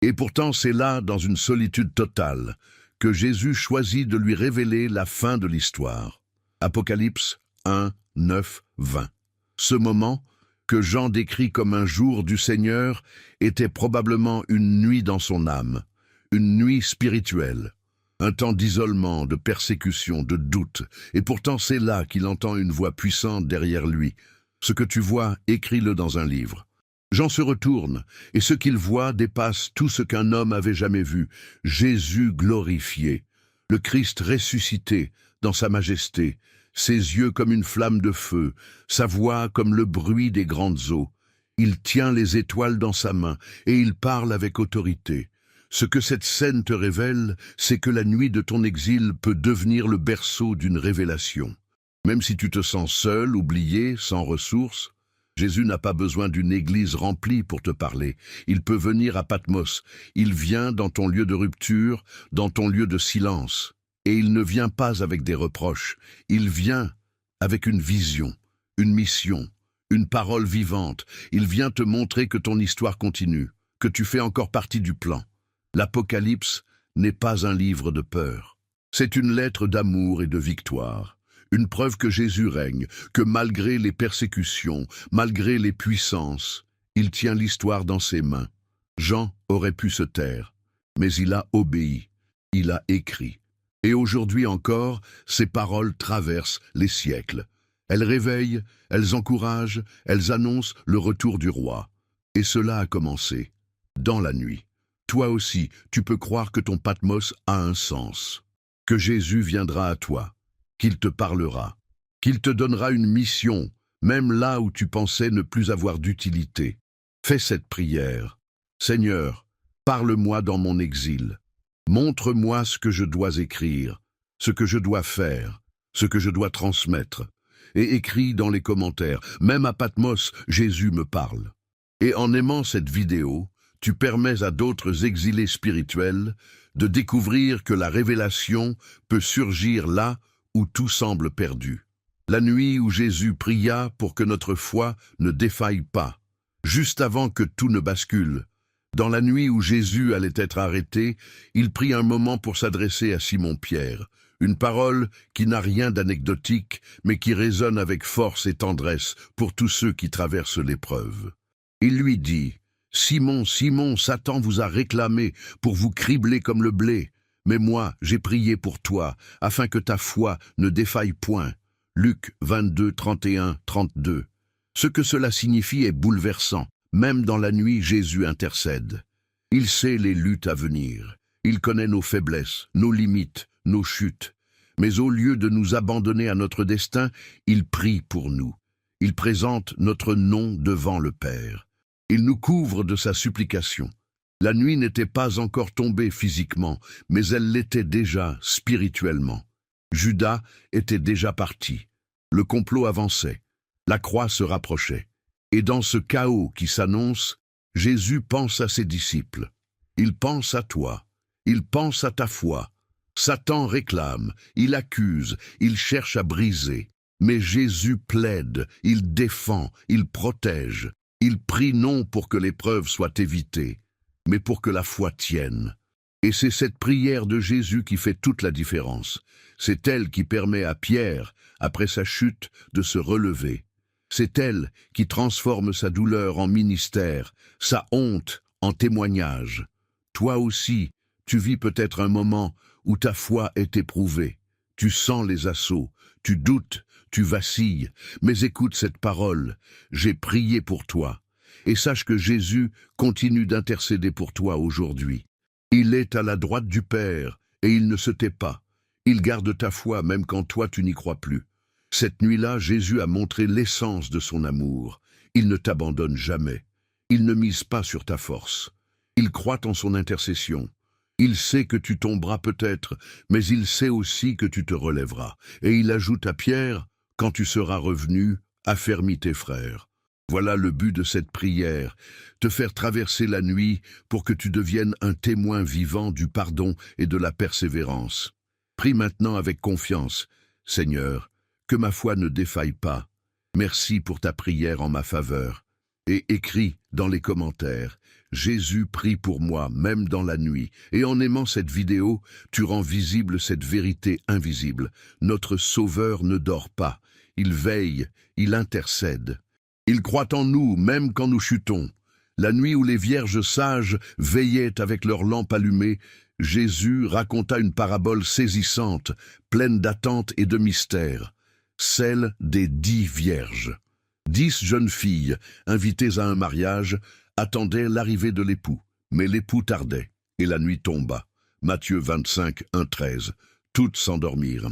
Et pourtant c'est là, dans une solitude totale, que Jésus choisit de lui révéler la fin de l'histoire. Apocalypse 1, 9, 20. Ce moment, que Jean décrit comme un jour du Seigneur, était probablement une nuit dans son âme, une nuit spirituelle, un temps d'isolement, de persécution, de doute, et pourtant c'est là qu'il entend une voix puissante derrière lui. Ce que tu vois, écris-le dans un livre. Jean se retourne, et ce qu'il voit dépasse tout ce qu'un homme avait jamais vu. Jésus glorifié, le Christ ressuscité dans sa majesté, ses yeux comme une flamme de feu, sa voix comme le bruit des grandes eaux. Il tient les étoiles dans sa main, et il parle avec autorité. Ce que cette scène te révèle, c'est que la nuit de ton exil peut devenir le berceau d'une révélation. Même si tu te sens seul, oublié, sans ressources, Jésus n'a pas besoin d'une église remplie pour te parler. Il peut venir à Patmos. Il vient dans ton lieu de rupture, dans ton lieu de silence. Et il ne vient pas avec des reproches. Il vient avec une vision, une mission, une parole vivante. Il vient te montrer que ton histoire continue, que tu fais encore partie du plan. L'Apocalypse n'est pas un livre de peur. C'est une lettre d'amour et de victoire. Une preuve que Jésus règne, que malgré les persécutions, malgré les puissances, il tient l'histoire dans ses mains. Jean aurait pu se taire, mais il a obéi, il a écrit. Et aujourd'hui encore, ces paroles traversent les siècles. Elles réveillent, elles encouragent, elles annoncent le retour du roi. Et cela a commencé, dans la nuit. Toi aussi, tu peux croire que ton Patmos a un sens, que Jésus viendra à toi, qu'il te parlera, qu'il te donnera une mission, même là où tu pensais ne plus avoir d'utilité. Fais cette prière. Seigneur, parle-moi dans mon exil. Montre-moi ce que je dois écrire, ce que je dois faire, ce que je dois transmettre. Et écris dans les commentaires, même à Patmos, Jésus me parle. Et en aimant cette vidéo, tu permets à d'autres exilés spirituels de découvrir que la révélation peut surgir là où tout semble perdu. La nuit où Jésus pria pour que notre foi ne défaille pas, juste avant que tout ne bascule. Dans la nuit où Jésus allait être arrêté, il prit un moment pour s'adresser à Simon-Pierre, une parole qui n'a rien d'anecdotique, mais qui résonne avec force et tendresse pour tous ceux qui traversent l'épreuve. Il lui dit, « Simon, Simon, Satan vous a réclamé pour vous cribler comme le blé, mais moi, j'ai prié pour toi, afin que ta foi ne défaille point. » Luc 22, 31, 32. Ce que cela signifie est bouleversant. Même dans la nuit, Jésus intercède. Il sait les luttes à venir. Il connaît nos faiblesses, nos limites, nos chutes. Mais au lieu de nous abandonner à notre destin, il prie pour nous. Il présente notre nom devant le Père. Il nous couvre de sa supplication. La nuit n'était pas encore tombée physiquement, mais elle l'était déjà spirituellement. Judas était déjà parti. Le complot avançait. La croix se rapprochait. Et dans ce chaos qui s'annonce, Jésus pense à ses disciples. Il pense à toi. Il pense à ta foi. Satan réclame, il accuse, il cherche à briser. Mais Jésus plaide, il défend, il protège. Il prie non pour que l'épreuve soit évitée, mais pour que la foi tienne. Et c'est cette prière de Jésus qui fait toute la différence. C'est elle qui permet à Pierre, après sa chute, de se relever. C'est elle qui transforme sa douleur en ministère, sa honte en témoignage. Toi aussi, tu vis peut-être un moment où ta foi est éprouvée. Tu sens les assauts, tu doutes, tu vacilles, mais écoute cette parole. J'ai prié pour toi. Et sache que Jésus continue d'intercéder pour toi aujourd'hui. Il est à la droite du Père, et il ne se tait pas. Il garde ta foi même quand toi tu n'y crois plus. Cette nuit-là, Jésus a montré l'essence de son amour. Il ne t'abandonne jamais. Il ne mise pas sur ta force. Il croit en son intercession. Il sait que tu tomberas peut-être, mais il sait aussi que tu te relèveras. Et il ajoute à Pierre, quand tu seras revenu, affermis tes frères. Voilà le but de cette prière, te faire traverser la nuit pour que tu deviennes un témoin vivant du pardon et de la persévérance. Prie maintenant avec confiance. Seigneur, que ma foi ne défaille pas. Merci pour ta prière en ma faveur. Et écris dans les commentaires, Jésus prie pour moi, même dans la nuit. Et en aimant cette vidéo, tu rends visible cette vérité invisible. Notre Sauveur ne dort pas. Il veille, il intercède. Il croit en nous, même quand nous chutons. La nuit où les vierges sages veillaient avec leurs lampes allumées, Jésus raconta une parabole saisissante, pleine d'attente et de mystère. Celle des 10 vierges. 10 jeunes filles, invitées à un mariage, attendaient l'arrivée de l'époux. Mais l'époux tardait, et la nuit tomba. Matthieu 25, 1, 13. Toutes s'endormirent.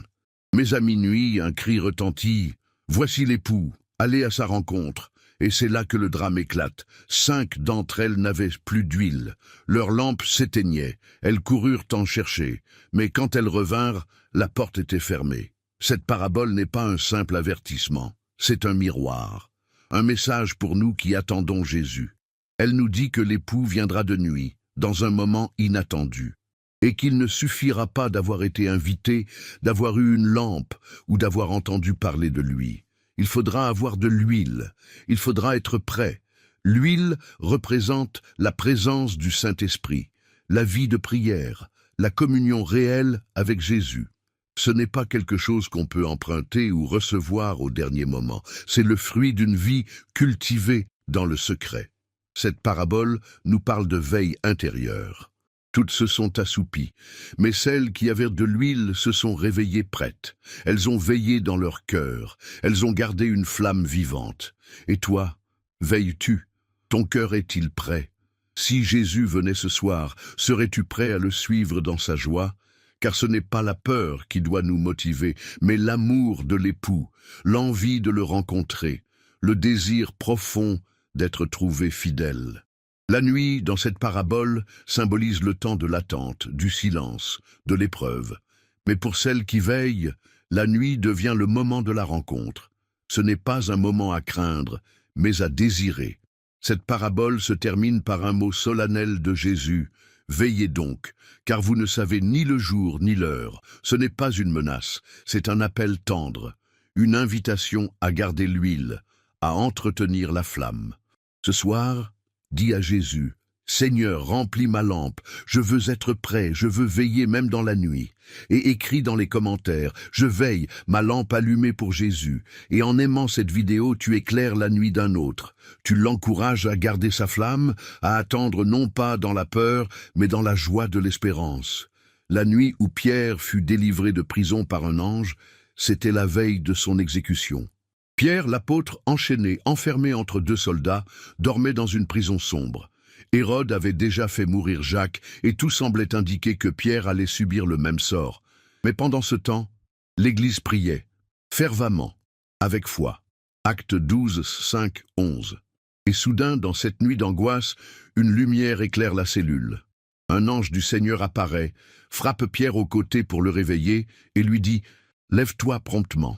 Mais à minuit, un cri retentit. « Voici l'époux, allez à sa rencontre !» Et c'est là que le drame éclate. 5 d'entre elles n'avaient plus d'huile. Leurs lampes s'éteignaient. Elles coururent en chercher. Mais quand elles revinrent, la porte était fermée. Cette parabole n'est pas un simple avertissement. C'est un miroir. Un message pour nous qui attendons Jésus. Elle nous dit que l'époux viendra de nuit, dans un moment inattendu. Et qu'il ne suffira pas d'avoir été invité, d'avoir eu une lampe ou d'avoir entendu parler de lui. Il faudra avoir de l'huile. Il faudra être prêt. L'huile représente la présence du Saint-Esprit, la vie de prière, la communion réelle avec Jésus. Ce n'est pas quelque chose qu'on peut emprunter ou recevoir au dernier moment. C'est le fruit d'une vie cultivée dans le secret. Cette parabole nous parle de veille intérieure. Toutes se sont assoupies, mais celles qui avaient de l'huile se sont réveillées prêtes. Elles ont veillé dans leur cœur, elles ont gardé une flamme vivante. Et toi, veilles-tu? Ton cœur est-il prêt? Si Jésus venait ce soir, serais-tu prêt à le suivre dans sa joie? Car ce n'est pas la peur qui doit nous motiver, mais l'amour de l'époux, l'envie de le rencontrer, le désir profond d'être trouvé fidèle. La nuit, dans cette parabole, symbolise le temps de l'attente, du silence, de l'épreuve. Mais pour celles qui veillent, la nuit devient le moment de la rencontre. Ce n'est pas un moment à craindre, mais à désirer. Cette parabole se termine par un mot solennel de Jésus. Veillez donc, car vous ne savez ni le jour ni l'heure. Ce n'est pas une menace, c'est un appel tendre, une invitation à garder l'huile, à entretenir la flamme. Ce soir, dis à Jésus, Seigneur, remplis ma lampe, je veux être prêt, je veux veiller même dans la nuit. Et écris dans les commentaires, je veille, ma lampe allumée pour Jésus. Et en aimant cette vidéo, tu éclaires la nuit d'un autre. Tu l'encourages à garder sa flamme, à attendre non pas dans la peur, mais dans la joie de l'espérance. La nuit où Pierre fut délivré de prison par un ange, c'était la veille de son exécution. Pierre, l'apôtre, enchaîné, enfermé entre deux soldats, dormait dans une prison sombre. Hérode avait déjà fait mourir Jacques et tout semblait indiquer que Pierre allait subir le même sort. Mais pendant ce temps, l'Église priait, fervemment, avec foi. Actes 12, 5, 11. Et soudain, dans cette nuit d'angoisse, une lumière éclaire la cellule. Un ange du Seigneur apparaît, frappe Pierre au côté pour le réveiller et lui dit « Lève-toi promptement ».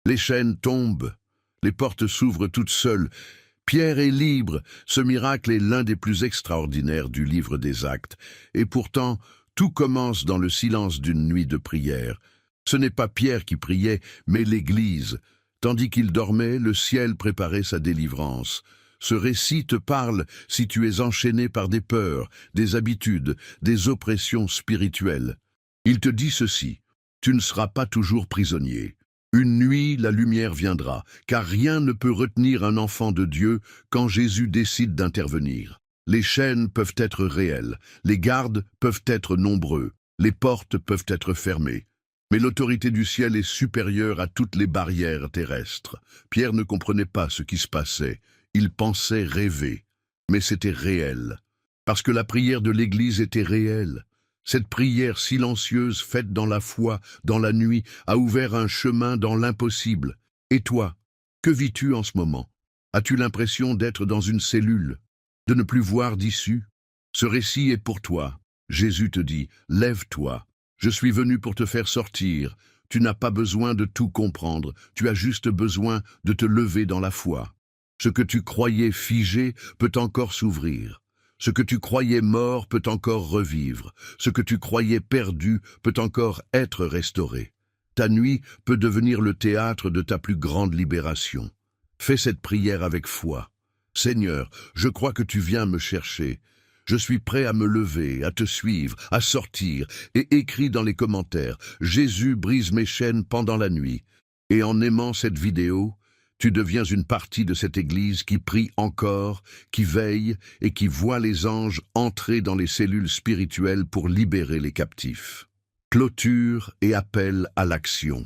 Les chaînes tombent, les portes s'ouvrent toutes seules. Pierre est libre, ce miracle est l'un des plus extraordinaires du livre des Actes. Et pourtant, tout commence dans le silence d'une nuit de prière. Ce n'est pas Pierre qui priait, mais l'Église. Tandis qu'il dormait, le ciel préparait sa délivrance. Ce récit te parle si tu es enchaîné par des peurs, des habitudes, des oppressions spirituelles. Il te dit ceci, tu ne seras pas toujours prisonnier. Une nuit, la lumière viendra, car rien ne peut retenir un enfant de Dieu quand Jésus décide d'intervenir. Les chaînes peuvent être réelles, les gardes peuvent être nombreux, les portes peuvent être fermées. Mais l'autorité du ciel est supérieure à toutes les barrières terrestres. Pierre ne comprenait pas ce qui se passait, il pensait rêver, mais c'était réel, parce que la prière de l'Église était réelle. Cette prière silencieuse faite dans la foi, dans la nuit, a ouvert un chemin dans l'impossible. Et toi, que vis-tu en ce moment? As-tu l'impression d'être dans une cellule, de ne plus voir d'issue? Ce récit est pour toi. Jésus te dit, lève-toi. Je suis venu pour te faire sortir. Tu n'as pas besoin de tout comprendre. Tu as juste besoin de te lever dans la foi. Ce que tu croyais figé peut encore s'ouvrir. Ce que tu croyais mort peut encore revivre. Ce que tu croyais perdu peut encore être restauré. Ta nuit peut devenir le théâtre de ta plus grande libération. Fais cette prière avec foi. Seigneur, je crois que tu viens me chercher. Je suis prêt à me lever, à te suivre, à sortir, et écris dans les commentaires, Jésus brise mes chaînes pendant la nuit. Et en aimant cette vidéo, tu deviens une partie de cette Église qui prie encore, qui veille et qui voit les anges entrer dans les cellules spirituelles pour libérer les captifs. Clôture et appel à l'action.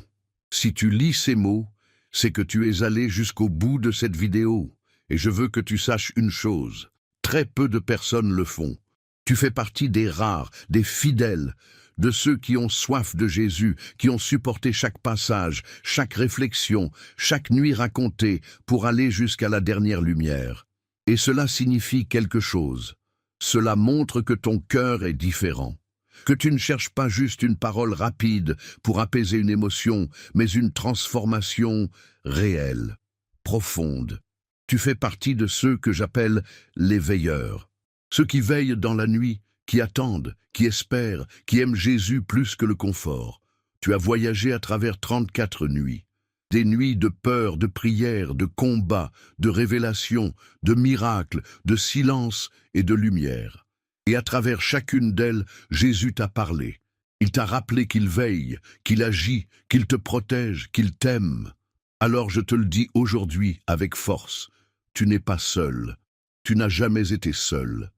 Si tu lis ces mots, c'est que tu es allé jusqu'au bout de cette vidéo. Et je veux que tu saches une chose, très peu de personnes le font. Tu fais partie des rares, des fidèles, de ceux qui ont soif de Jésus, qui ont supporté chaque passage, chaque réflexion, chaque nuit racontée pour aller jusqu'à la dernière lumière. Et cela signifie quelque chose. Cela montre que ton cœur est différent, que tu ne cherches pas juste une parole rapide pour apaiser une émotion, mais une transformation réelle, profonde. Tu fais partie de ceux que j'appelle les veilleurs, ceux qui veillent dans la nuit, qui attendent, qui espèrent, qui aiment Jésus plus que le confort. Tu as voyagé à travers 34 nuits. Des nuits de peur, de prière, de combat, de révélation, de miracles, de silence et de lumière. Et à travers chacune d'elles, Jésus t'a parlé. Il t'a rappelé qu'il veille, qu'il agit, qu'il te protège, qu'il t'aime. Alors je te le dis aujourd'hui avec force, tu n'es pas seul. Tu n'as jamais été seul.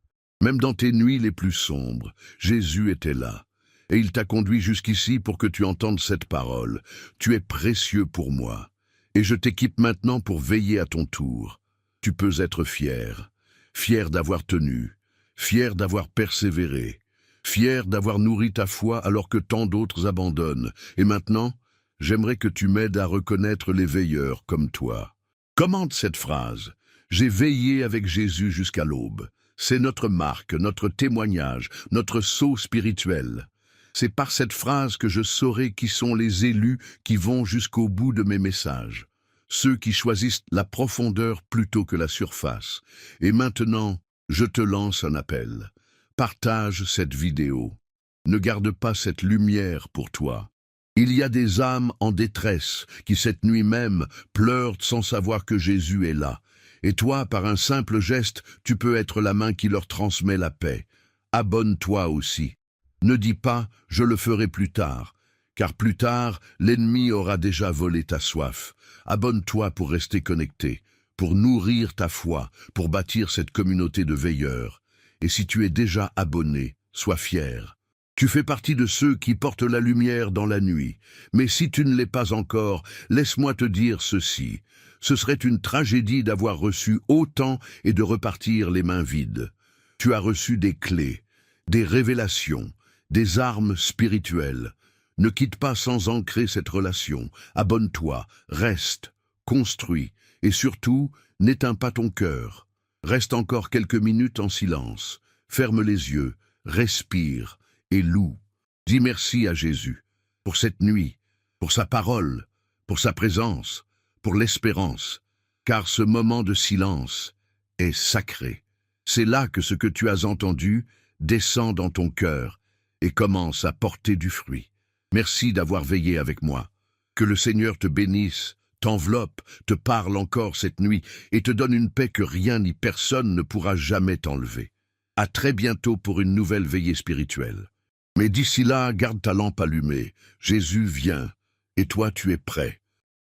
Même dans tes nuits les plus sombres, Jésus était là. Et il t'a conduit jusqu'ici pour que tu entendes cette parole. Tu es précieux pour moi. Et je t'équipe maintenant pour veiller à ton tour. Tu peux être fier. Fier d'avoir tenu. Fier d'avoir persévéré. Fier d'avoir nourri ta foi alors que tant d'autres abandonnent. Et maintenant, j'aimerais que tu m'aides à reconnaître les veilleurs comme toi. Commente cette phrase. J'ai veillé avec Jésus jusqu'à l'aube. C'est notre marque, notre témoignage, notre sceau spirituel. C'est par cette phrase que je saurai qui sont les élus qui vont jusqu'au bout de mes messages. ceux qui choisissent la profondeur plutôt que la surface. Et maintenant, je te lance un appel. Partage cette vidéo. Ne garde pas cette lumière pour toi. Il y a des âmes en détresse qui cette nuit même pleurent sans savoir que Jésus est là. Et toi, par un simple geste, tu peux être la main qui leur transmet la paix. Abonne-toi aussi. Ne dis pas « je le ferai plus tard », car plus tard, l'ennemi aura déjà volé ta soif. Abonne-toi pour rester connecté, pour nourrir ta foi, pour bâtir cette communauté de veilleurs. Et si tu es déjà abonné, sois fier. Tu fais partie de ceux qui portent la lumière dans la nuit. Mais si tu ne l'es pas encore, laisse-moi te dire ceci. Ce serait une tragédie d'avoir reçu autant et de repartir les mains vides. Tu as reçu des clés, des révélations, des armes spirituelles. Ne quitte pas sans ancrer cette relation. Abonne-toi, reste, construis et surtout, n'éteins pas ton cœur. Reste encore quelques minutes en silence. Ferme les yeux, respire et loue. Dis merci à Jésus pour cette nuit, pour sa parole, pour sa présence, pour l'espérance, car ce moment de silence est sacré. C'est là que ce que tu as entendu descend dans ton cœur et commence à porter du fruit. Merci d'avoir veillé avec moi. Que le Seigneur te bénisse, t'enveloppe, te parle encore cette nuit et te donne une paix que rien ni personne ne pourra jamais t'enlever. À très bientôt pour une nouvelle veillée spirituelle. Mais d'ici là, garde ta lampe allumée. Jésus vient et toi tu es prêt.